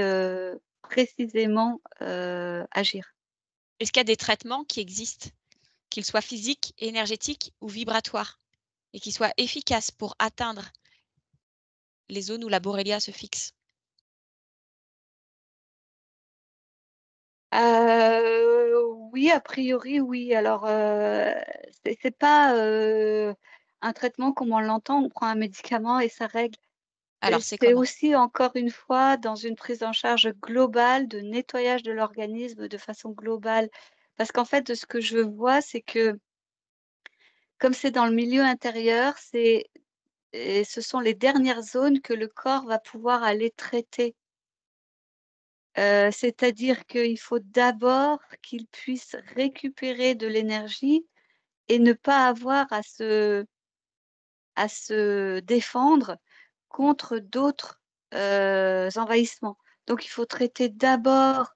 précisément, agir. Est-ce qu'il y a des traitements qui existent, qu'ils soient physiques, énergétiques ou vibratoires et qui soient efficaces pour atteindre les zones où la Borrelia se fixe? Oui, a priori, oui. Alors, c'est pas, un traitement comme on l'entend, on prend un médicament et ça règle. Alors c'est C'est comment? aussi encore une fois dans une prise en charge globale de nettoyage de l'organisme de façon globale. Parce qu'en fait, de ce que je vois, c'est que comme c'est dans le milieu intérieur, ce sont les dernières zones que le corps va pouvoir aller traiter. C'est-à-dire qu'il faut d'abord qu'il puisse récupérer de l'énergie et ne pas avoir à se défendre contre d'autres, envahissements. Donc il faut traiter d'abord,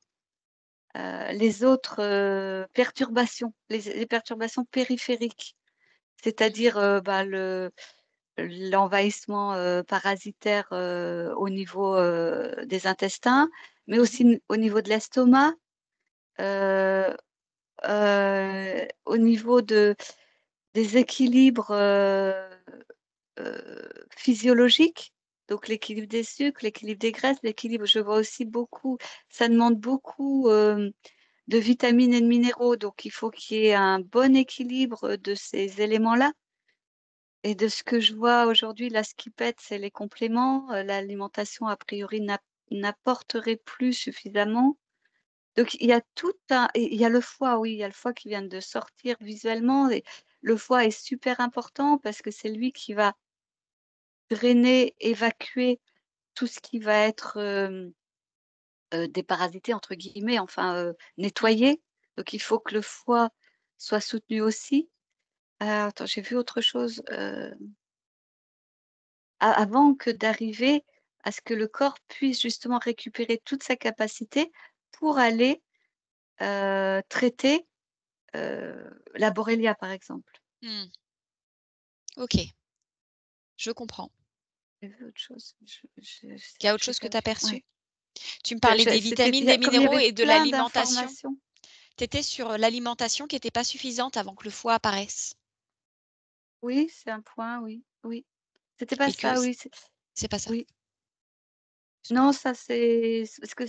les autres, perturbations, les perturbations périphériques, Mmh. c'est-à-dire, bah, l'envahissement, parasitaire, au niveau, des intestins, mais Mmh. aussi au niveau de l'estomac, heu au niveau des équilibres, physiologiques, donc l'équilibre des sucres, l'équilibre des graisses, l'équilibre je vois aussi beaucoup ça demande beaucoup, de vitamines et de minéraux, donc il faut qu'il y ait un bon équilibre de ces éléments-là et de ce que je vois aujourd'hui, là, ce qui pète, c'est les compléments, l'alimentation a priori n'apporterait plus suffisamment. Donc il y a tout un et il y a le foie, oui, il y a le foie qui vient de sortir visuellement et le foie est super important parce que c'est lui qui va drainer, évacuer tout ce qui va être, «déparasité» entre guillemets, enfin, Mmh. nettoyé. Donc il faut que le foie soit soutenu aussi. Attends, j'ai vu autre chose, avant que d'arriver à ce que le corps puisse justement récupérer toute sa capacité pour aller, traiter, la Borrelia, par exemple. Mmh. OK, je comprends. J'ai vu autre chose, Il y a autre j'ai chose que pas tu as vu, perçu? ouais. Tu me parlais des C'était vitamines, des comme il y minéraux avait et de plein l'alimentation. d'informations. Tu étais sur l'alimentation qui était pas suffisante avant que le foie apparaisse Oui, c'est un point, oui, oui. C'était pas et que ça, oui, c'est pas ça? oui. Non, ça c'est parce que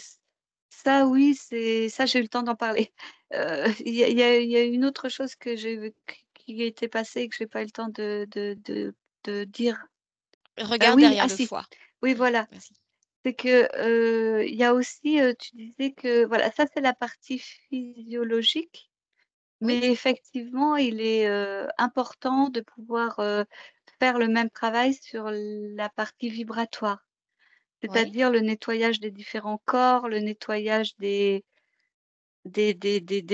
ça, oui, c'est ça, j'ai eu le temps d'en parler. Il y a une autre chose que j'ai vu qui était passée et que j'ai pas eu le temps de dire. Regarde Oui, derrière ah le si, foie. oui, Mmh, voilà. vas-y. C'est que, il y a aussi, tu disais que voilà, ça c'est la partie physiologique, Oui, mais effectivement, il est, important de pouvoir, faire le même travail sur la partie vibratoire. oui, C'est-à-dire le nettoyage des différents corps, le nettoyage des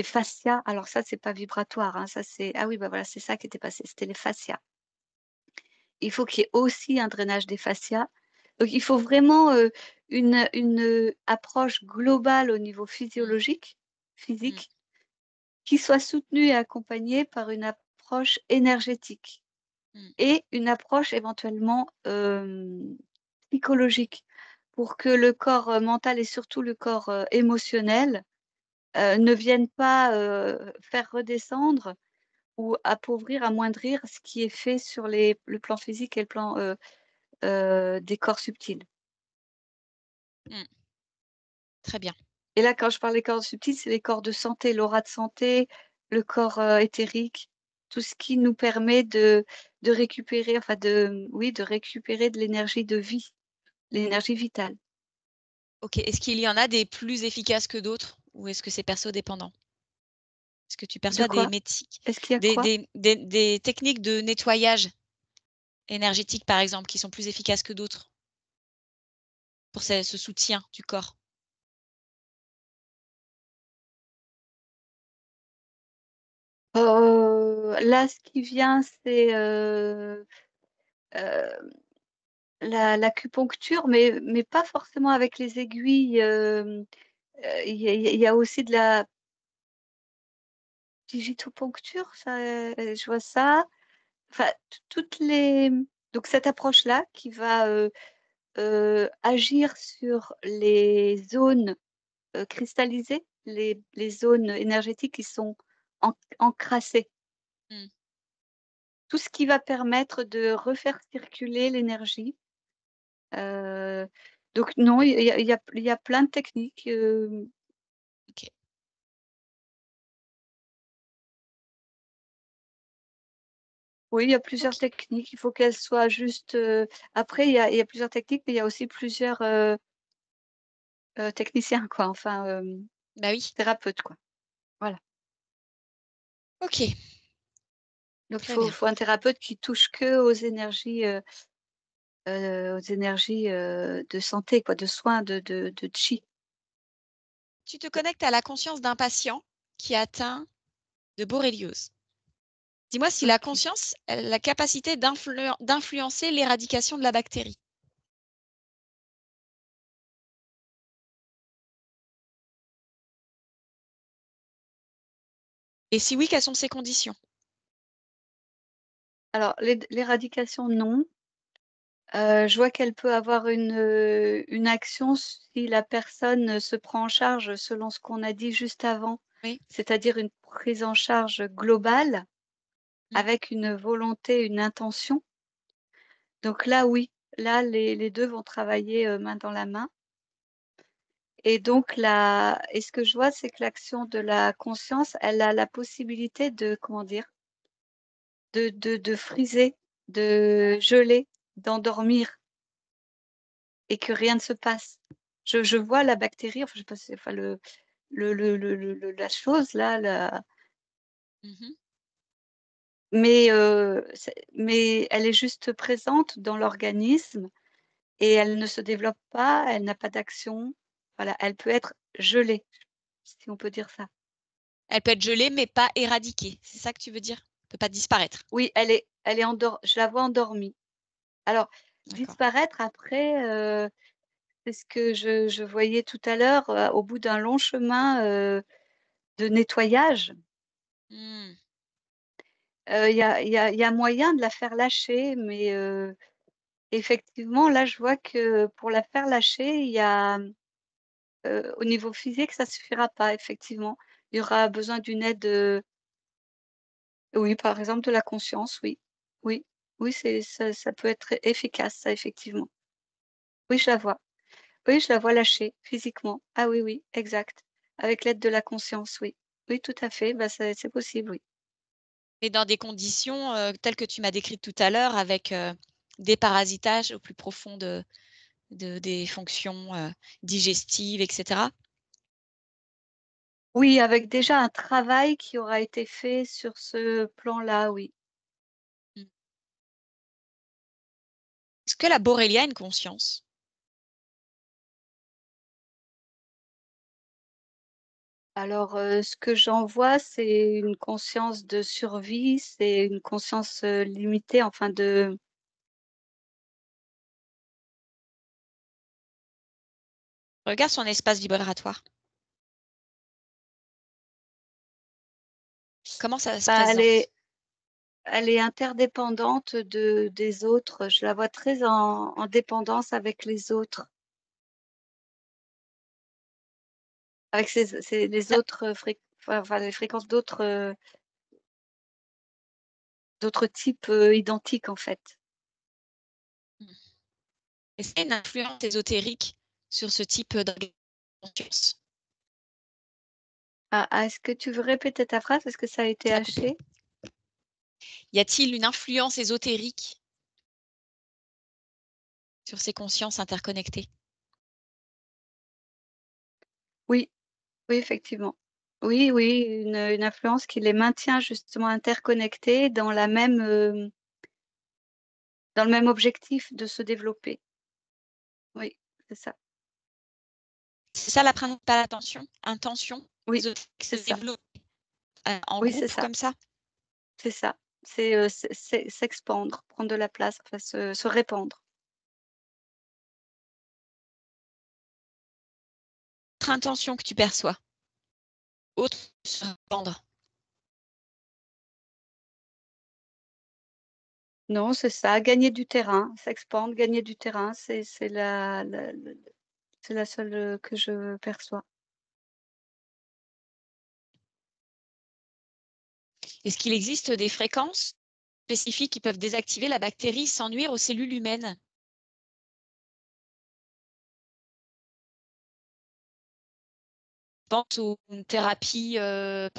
fascias. Alors ça, c'est pas vibratoire, hein, ça c'est ah oui, bah, voilà, c'est ça qui était passé, c'était les fascias. Il faut qu'il y ait aussi un drainage des fascias. Donc il faut vraiment, une approche globale au niveau mmh, mmh, physique, qui soit soutenue et accompagnée par une approche énergétique mmh. et une approche éventuellement, psychologique pour que le corps, mental et surtout le corps, émotionnel, ne viennent pas, faire redescendre ou appauvrir, amoindrir ce qui est fait sur le plan physique et le plan, des corps subtils. Mmh. Très bien. Et là, quand je parle des corps subtils, c'est les corps de santé, l'aura de santé, le corps, éthérique, tout ce qui nous permet de récupérer, enfin oui, de récupérer de l'énergie de vie, l'énergie vitale. OK. Est-ce qu'il y en a des plus efficaces que d'autres ou est-ce que c'est perso-dépendant? Est-ce que tu De perçois des quoi? métiques Est-ce qu'il y a des quoi? des des des techniques de nettoyage énergétique, par exemple, qui sont plus efficaces que d'autres pour ce soutien du corps? Là, ce qui vient, c'est, heu, l'acupuncture, mais pas forcément avec les aiguilles, il y a aussi de la digitopuncture, ça, je vois ça. Enfin, toutes les donc cette approche-là qui va, agir sur les zones, cristallisées, les zones énergétiques qui sont encrassées. Mmh. Tout ce qui va permettre de refaire circuler l'énergie. Heu, donc non, il y a plein de techniques, OK. oui, il y a plusieurs OK. techniques. Il faut qu'elles soient juste, après il y a plusieurs techniques, mais il y a aussi plusieurs, techniciens quoi, enfin, Bah oui. thérapeutes quoi. Voilà. OK. Donc Très faut bien. faut un thérapeute qui touche que aux énergies, de santé quoi, de soins, de chi. Tu te connectes à la conscience d'un patient qui est atteint de borréliose. Dis-moi si la OK. conscience elle a la capacité d'influencer l'éradication de la bactérie et si oui, quelles sont ses conditions? Alors l'éradication non, je vois qu'elle peut avoir une action si la personne, se prend en charge selon ce qu'on a dit juste avant, Oui? c'est-à-dire une prise en charge globale Mmh. avec une volonté, une intention. Donc là oui, là les 2 vont travailler, main dans la main. Et donc ce que je vois, c'est que l'action de la conscience, elle a la possibilité de, comment dire? De friser, de geler, d'endormir et que rien ne se passe. Je vois la bactérie, enfin, je sais pas si enfin la chose là, Mmh. mais elle est juste présente dans l'organisme et elle ne se développe pas, elle n'a pas d'action. Voilà, elle peut être gelée, si on peut dire ça. Elle peut être gelée, mais pas éradiquée, c'est ça que tu veux dire? Elle peut pas disparaître? Oui, elle est je la vois endormie. Alors, D'accord. disparaître après, c'est ce que je voyais tout à l'heure, au bout d'un long chemin, de nettoyage, Mmh. il y a moyen de la faire lâcher, mais effectivement, là, je vois que pour la faire lâcher, au niveau physique, ça suffira pas, effectivement. Il y aura besoin d'une aide, oui, par exemple, de la conscience, oui. Oui, oui, ça peut être efficace, ça, effectivement. Oui, je la vois. Oui, je la vois lâcher physiquement. Ah oui, oui, exact. Avec l'aide de la conscience, oui. Oui, tout à fait, bah, c'est possible, oui. Et dans des conditions, telles que tu m'as décrites tout à l'heure avec, déparasitage au plus profond des fonctions digestives, etc. Oui, avec déjà un travail qui aura été fait sur ce plan-là, oui. Mm. Est-ce que la Borrelia a une conscience? Alors, ce que j'en vois, c'est une conscience de survie, c'est une conscience limitée, enfin de... Regarde son espace vibratoire. Comment ça se Bah, présente? elle est interdépendante des autres. Je la vois très en dépendance avec les autres, avec les autres enfin, les fréquences d'autres types identiques, en fait. Est-ce qu'il y a une influence ésotérique sur ce type d'organisation? Est-ce que tu veux répéter ta phrase parce que ça a été Ça a coupé. haché? Y a-t-il une influence ésotérique sur ces consciences interconnectées? Oui, oui, effectivement. Oui, oui, une influence qui les maintient justement interconnectés dans le même objectif de se développer. Oui, c'est ça. C'est ça la principale intention Oui, ésotérique, c'est se ça. développer en Oui, c'est groupe ça. comme ça? C'est ça. C'est s'expandre, prendre de la place, enfin se répandre. Autre intention que tu perçois, autre que se répandre. Non, c'est ça, gagner du terrain, s'expandre, gagner du terrain, c'est c'est la seule, que je perçois. Est-ce qu'il existe des fréquences spécifiques qui peuvent désactiver la bactérie sans nuire aux cellules humaines? Je pense aux thérapies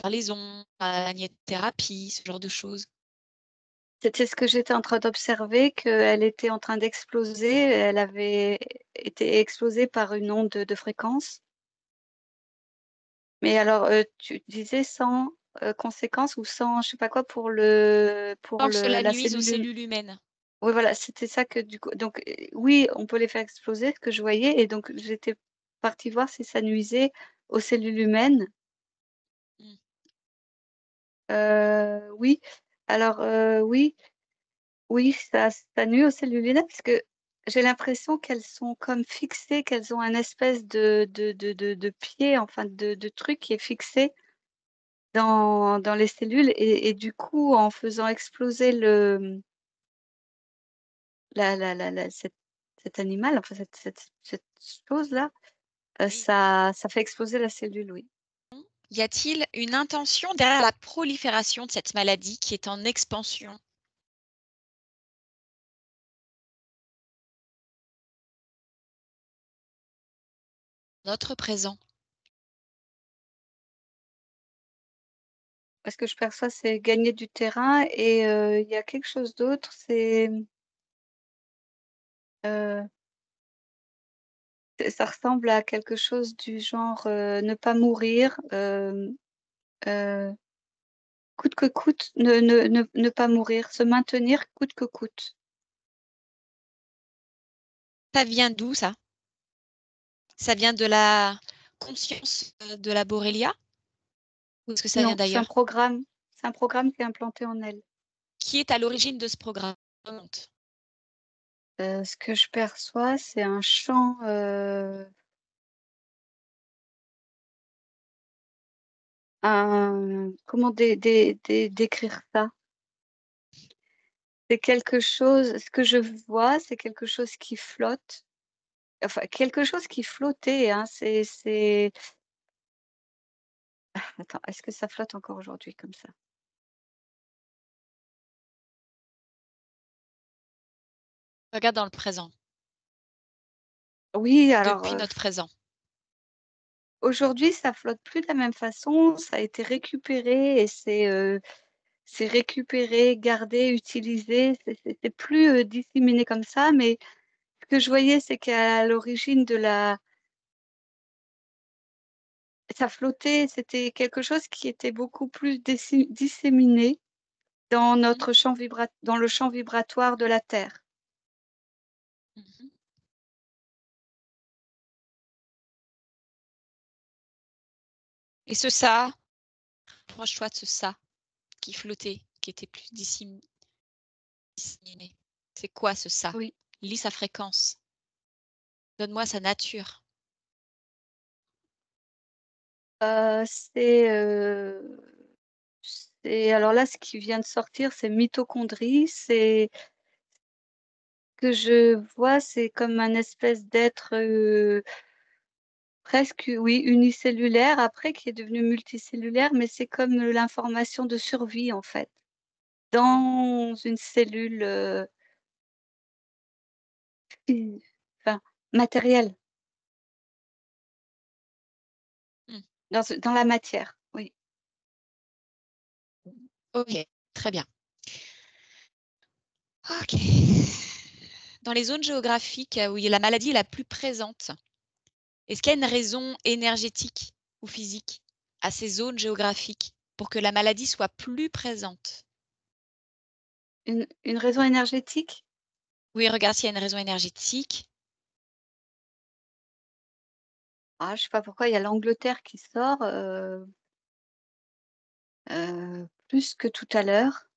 par les ondes, à la magnétothérapie, ce genre de choses. C'était ce que j'étais en train d'observer, qu'elle était en train d'exploser, elle avait été explosée par une onde de fréquence. Mais alors, tu disais sans, conséquence ou sans je sais pas quoi pour Sans que cela la nuise aux cellule cellules humaines. oui voilà, c'était ça que du coup donc oui, on peut les faire exploser, ce que je voyais et donc j'étais partie voir si ça nuisait aux cellules humaines. Mmh. Oui, alors, oui, oui, ça nuit aux cellules humaines parce que j'ai l'impression qu'elles sont comme fixées, qu'elles ont un espèce de pied, enfin de truc qui est fixé dans les cellules et du coup, en faisant exploser la cet animal, enfin cette chose-là, Oui. ça fait exploser la cellule, oui. Y a-t-il une intention derrière la prolifération de cette maladie qui est en expansion? Notre présent. Ce que je perçois, c'est gagner du terrain et il y a quelque chose d'autre, heu, ça ressemble à quelque chose du genre, ne pas mourir, heu, coûte que coûte, ne pas mourir, se maintenir coûte que coûte. Ça vient d'où ça? Ça vient de la conscience, de la Borrelia? Ou est-ce que ça vient Non, d'ailleurs? c'est un programme qui est implanté en elle. Qui est à l'origine de ce programme? Remonte. Ce que je perçois, c'est un champ, comment décrire ça? C'est quelque chose ce que je vois, c'est quelque chose qui flotte, enfin quelque chose qui flottait, hein, attends, est-ce que ça flotte encore aujourd'hui comme ça? Regarde dans le présent, Oui, alors, depuis notre présent. aujourd'hui, ça flotte plus de la même façon, ça a été récupéré et c'est récupéré, gardé, utilisé, c'est plus, disséminé comme ça, mais que je voyais, c'est qu'à l'origine de la ça flottait, c'était quelque chose qui était beaucoup plus disséminé dans Mmh. notre dans le champ vibratoire de la Terre. Mmh. Et ce ça, approche-toi de ce ça qui flottait, qui était plus disséminé. C'est quoi ce ça? Oui, Lis sa fréquence. Donne-moi sa nature. heu, c'est, heu, c'est alors là, ce qui vient de sortir, c'est mitochondrie. C'est que je vois, c'est comme un espèce d'être, presque, oui, unicellulaire, après qui est devenu multicellulaire, mais c'est comme l'information de survie, en fait, dans une cellule, Mmh. Enfin, matériel, Mmh. dans la matière, oui. OK, très bien. OK. Dans les zones géographiques, où il y a la maladie la plus présente, est-ce qu'il y a une raison énergétique ou physique à ces zones géographiques pour que la maladie soit plus présente? Une raison énergétique? Oui, regarde s'il y a une raison énergétique. Ah, je sais pas pourquoi il y a l'Angleterre qui sort, plus que tout à l'heure.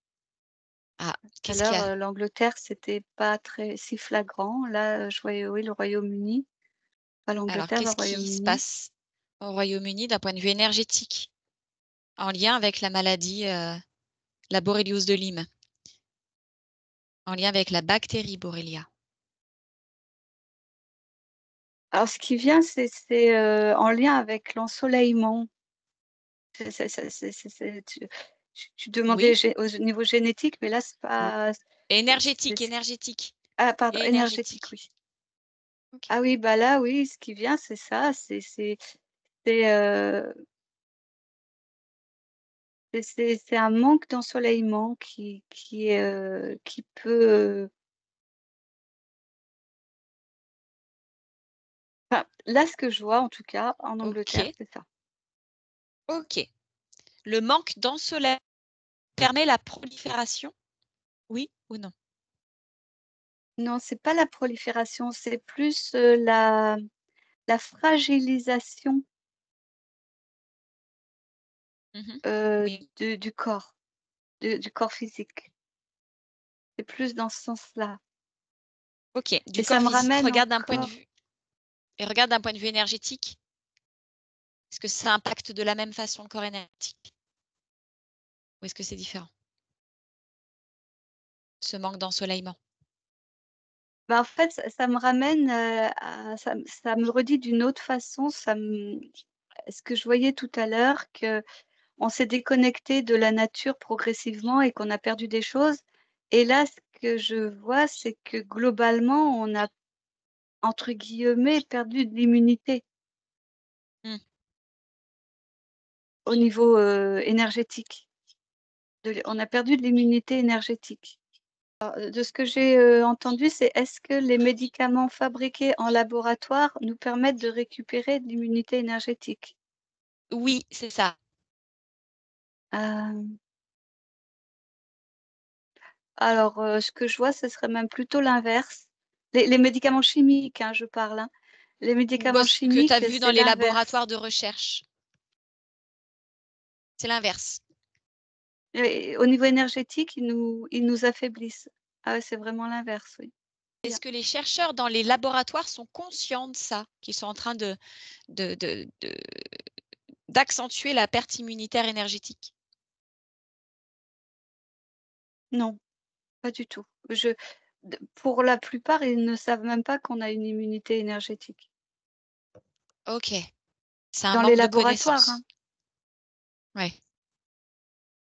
Ah, Tout à qu'est-ce qu'il y l'heure, a? l'Angleterre, c'était pas très si flagrant. Là, je voyais, oui, le Royaume-Uni, pas Alors, l'Angleterre, le qu'est-ce qui se Royaume-Uni. passe au Royaume-Uni d'un point de vue énergétique, en lien avec la maladie, la borréliose de Lyme, en lien avec la bactérie Borrelia? Alors ce qui vient, c'est, en lien avec l'ensoleillement. Tu demandais Oui, au niveau génétique, mais là, c'est ou pas énergétique, énergétique, ah pardon, énergétique, énergétique. oui. OK. Ah oui, bah là, oui, ce qui vient, c'est ça, c'est, c'est un manque d'ensoleillement qui peut, enfin, là, ce que je vois, en tout cas, en Angleterre, OK, c'est ça. OK. Le manque d'ensoleillement permet la prolifération? Oui ou non? Non, c'est pas la prolifération, c'est plus, la fragilisation, Mmh. Oui. du corps, du corps physique. C'est plus dans ce sens-là OK, et du ça corps me physique. ramène Regarde d'un point de encore. vue et regarde d'un point de vue énergétique. Est-ce que ça impacte de la même façon le corps énergétique? Ou est-ce que c'est différent? Ce manque d'ensoleillement? Bah, en fait, ça me ramène, à ça me redit d'une autre façon, ce que je voyais tout à l'heure, qu'on s'est déconnecté de la nature progressivement et qu'on a perdu des choses et là, ce que je vois, c'est que globalement, on a, entre guillemets, «perdu de l'immunité» Mmh. au niveau, énergétique. On a perdu de l'immunité énergétique. De ce que j'ai, entendu, c'est est-ce que les médicaments fabriqués en laboratoire nous permettent de récupérer de l'immunité énergétique? Oui, c'est ça. Hem, alors, ce que je vois, ce serait même plutôt l'inverse. Les médicaments chimiques, hein, je parle, hein. Les Bah, médicaments ce que tu as chimiques, vu dans c'est les l'inverse. laboratoires de recherche, c'est l'inverse. Et au niveau énergétique, ils nous affaiblissent. Ah ouais, c'est vraiment l'inverse, oui. Bien. Est-ce que les chercheurs dans les laboratoires sont conscients de ça? Qu'ils sont en train de d'accentuer la perte immunitaire énergétique? Non, pas du tout. Pour la plupart, ils ne savent même pas qu'on a une immunité énergétique. OK, c'est un Dans les manque de laboratoires, hein. connaissances. Ouais,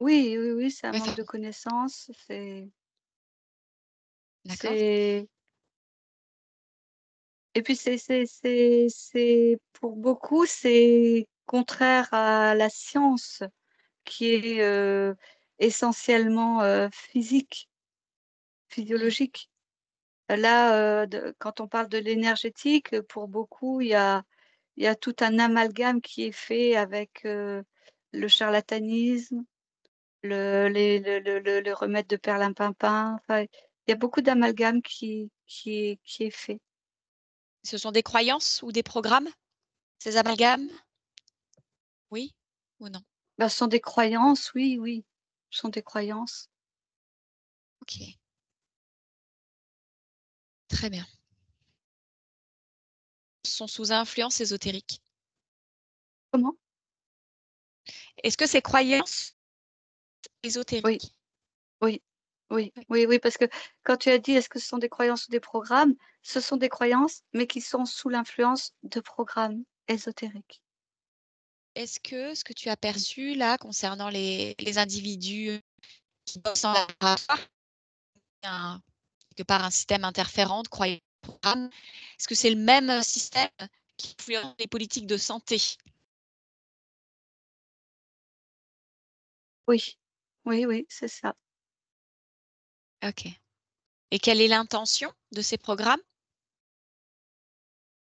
Oui, oui, oui, c'est un manque enfin, de connaissances, d'accord. c'est et puis c'est pour beaucoup, c'est contraire à la science qui est, essentiellement, Mmh. physiologique. Là, quand on parle de l'énergétique, pour beaucoup, il y a tout un amalgame qui est fait avec, le charlatanisme, le remède de perlimpinpin, enfin, il y a beaucoup d'amalgame qui est fait. Ce sont des croyances ou des programmes, ces amalgames? Oui ou non? Bah, ce sont des croyances, oui, oui, ce sont des croyances. OK, très bien. Sont sous influence ésotérique. Comment? Est-ce que ces croyances Oui, ésotériques? oui, oui, Oui. oui, oui, parce que quand tu as dit: «Est-ce que ce sont des croyances ou des programmes?» Ce sont des croyances, mais qui sont sous l'influence de programmes ésotériques. Est-ce que ce que tu as perçu là concernant les individus qui bossent en laboratoire, un quelque part un système interférent de croyances et de programmes, est-ce que c'est le même système qui influence les politiques de santé? Oui, oui, oui, c'est ça. OK, et quelle est l'intention de ces programmes?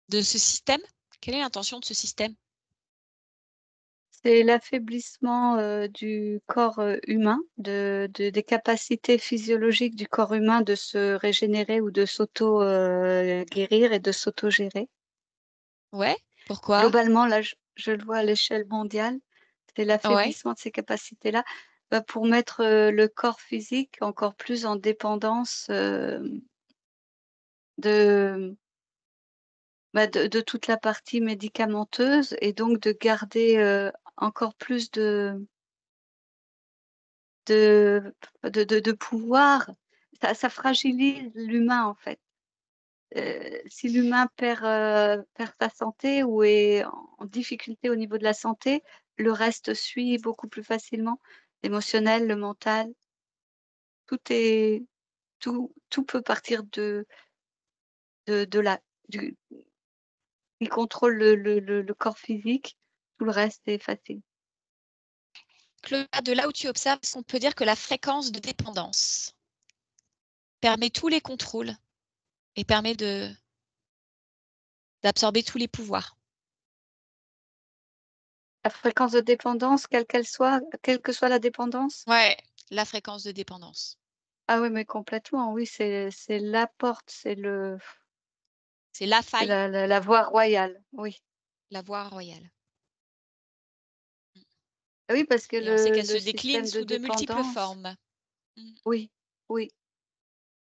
De ce système? Quelle est l'intention de ce système? C'est l'affaiblissement, du corps, humain, des capacités physiologiques du corps humain de se régénérer ou de s'auto, guérir et de s'autogérer. Ouais, pourquoi? Globalement, là, je le vois à l'échelle mondiale, c'est Ouais, l'affaiblissement de ces capacités-là, bah, pour mettre, le corps physique encore plus en dépendance, de, bah, de toute la partie médicamenteuse et donc de garder, encore plus de de pouvoir. Ça fragilise l'humain, en fait. Si l'humain perd sa santé ou est en difficulté au niveau de la santé, le reste suit beaucoup plus facilement. L'émotionnel, le mental, tout est tout peut partir de là, du il contrôle le corps physique, tout le reste est facile. de là où tu observes, est-ce qu'on peut dire que la fréquence de dépendance permet tous les contrôles et permet d'absorber tous les pouvoirs? La fréquence de dépendance, quelle que soit la dépendance? Ouais, la fréquence de dépendance. Ah oui, mais complètement, oui, c'est la porte, C'est la c'est faille, la voie royale, oui. la voie royale. Mmh, Ah oui, parce que et on sait qu'elle le se décline système de sous de multiples dépendance, formes. Mmh, oui, oui.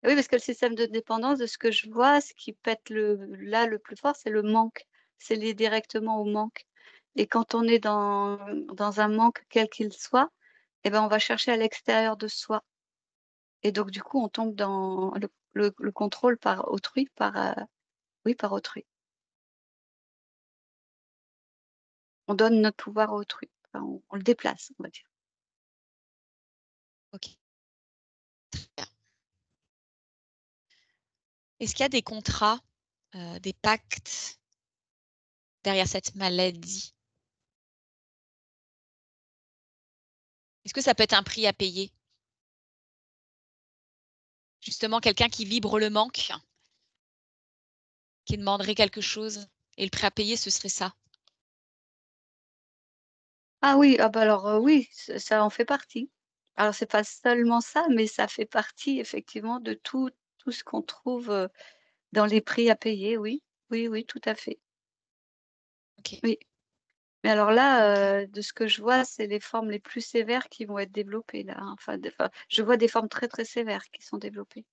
Oui, parce que le système de dépendance, de ce que je vois, ce qui pète le plus fort, c'est le manque. C'est lié directement au manque et quand on est dans un manque quel qu'il soit, et ben, on va chercher à l'extérieur de soi et donc du coup, on tombe dans le contrôle par autrui, oui, par autrui. On donne notre pouvoir à autrui. Enfin, on le déplace, on va dire. OK, bien. Est-ce qu'il y a des contrats, des pactes derrière cette maladie? Est-ce que ça peut être un prix à payer? Justement, quelqu'un qui vibre le manque, qui demanderait quelque chose et le prêt à payer, ce serait ça? Ah oui, ah bah, alors, oui, ça en fait partie. Alors c'est pas seulement ça, mais ça fait partie effectivement de tout ce qu'on trouve, dans les prix à payer, oui. Oui, oui, tout à fait. OK, Oui. Mais alors OK. là, de ce que je vois, c'est les formes les plus sévères qui vont être développées là, hein. Enfin, je vois des formes très, très sévères qui sont développées.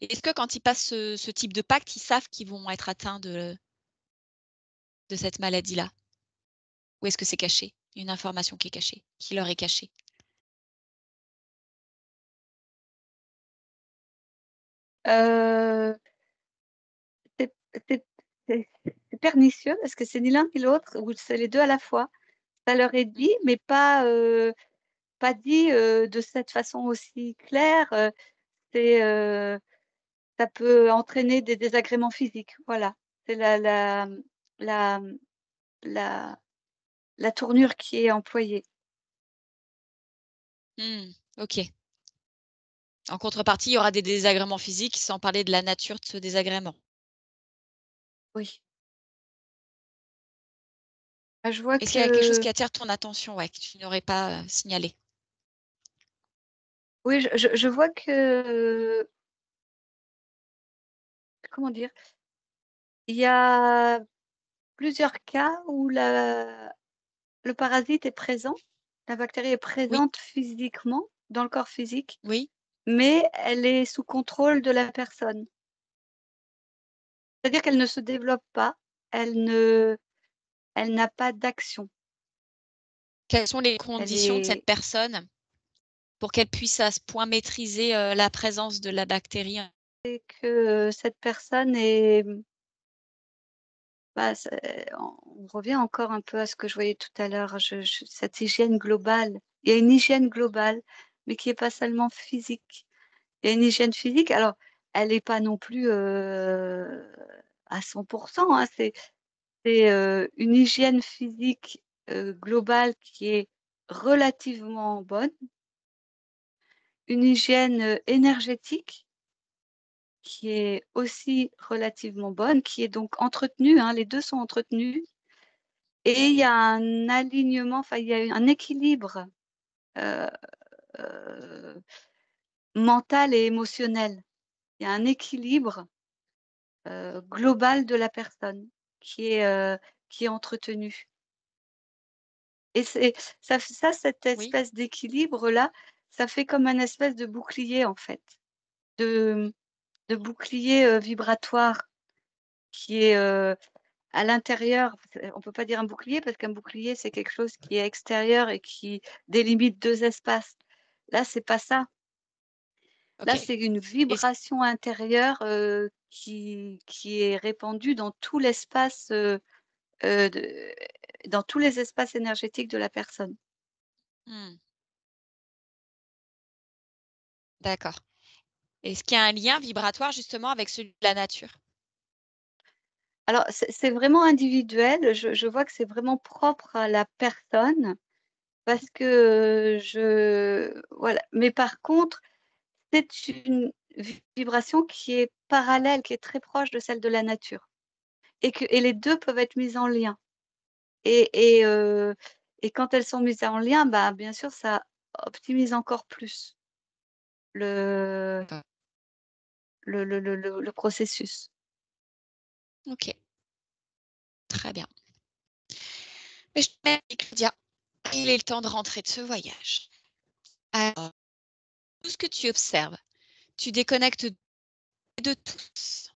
Et est-ce que quand ils passent ce type de pacte, ils savent qu'ils vont être atteints de cette maladie-là? Ou est-ce que c'est caché? Une information qui est cachée, qui leur est cachée? Heu, c'est c'est c'est pernicieux parce que c'est ni l'un ni l'autre ou c'est les 2 à la fois. Ça leur est Mmh. dit, mais pas dit, de cette façon aussi claire, c'est, ça peut entraîner des désagréments physiques, voilà. C'est la, la la tournure qui est employée. Mmh. OK. En contrepartie, il y aura des désagréments physiques, sans parler de la nature de ce désagrément. Oui. Bah, je vois Est-ce qu'il y a quelque chose que qui attire ton attention, ouais, que tu n'aurais pas, signalé? oui, je vois que comment dire? Il y a plusieurs cas où le parasite est présent, la bactérie est Oui, présente physiquement, dans le corps physique, oui. mais elle est sous contrôle de la personne. C'est-à-dire qu'elle ne se développe pas, elle ne elle n'a pas d'action. Quelles sont les Elle conditions de cette est personne pour qu'elle puisse à ce point maîtriser, la présence de la bactérie? C'est que, cette personne est, bah, on revient encore un peu à ce que je voyais tout à l'heure, je cette hygiène globale. Il y a une hygiène globale, mais qui est pas seulement physique. Il y a une hygiène physique, alors elle est pas non plus, à 100 hein, c'est une hygiène physique, globale qui est relativement bonne, une hygiène, énergétique qui est aussi relativement bonne, qui est donc entretenue, hein, les 2 sont entretenus et il y a un alignement, enfin il y a un équilibre, heu heu, mental et émotionnel. Il y a un équilibre, global de la personne qui est entretenu et c'est cette Oui, espèce d'équilibre-là, ça fait comme un espèce de bouclier en fait, de bouclier, vibratoire qui est, à l'intérieur. On peut pas dire un bouclier parce qu'un bouclier, c'est quelque chose qui est extérieur et qui délimite 2 espaces. Là, c'est pas ça. Là, OK. c'est une Est-ce vibration intérieure, qui est répandue dans tout l'espace, de dans tous les espaces énergétiques de la personne. mmh, d'accord. Est-ce qu'il y a un lien vibratoire justement avec celui de la nature? Alors c'est vraiment individuel, je vois que c'est vraiment propre à la personne parce que, je voilà, mais par contre, c'est une vibration qui est parallèle, qui est très proche de celle de la nature et les 2 peuvent être mis en lien et et heu et quand elles sont mises en lien, bah, bien sûr, ça optimise encore plus le D'accord. le processus. OK, très bien. Mais je te remercie Claudia. Il est le temps de rentrer de ce voyage. Alors, tout ce que tu observes, tu déconnectes de tous.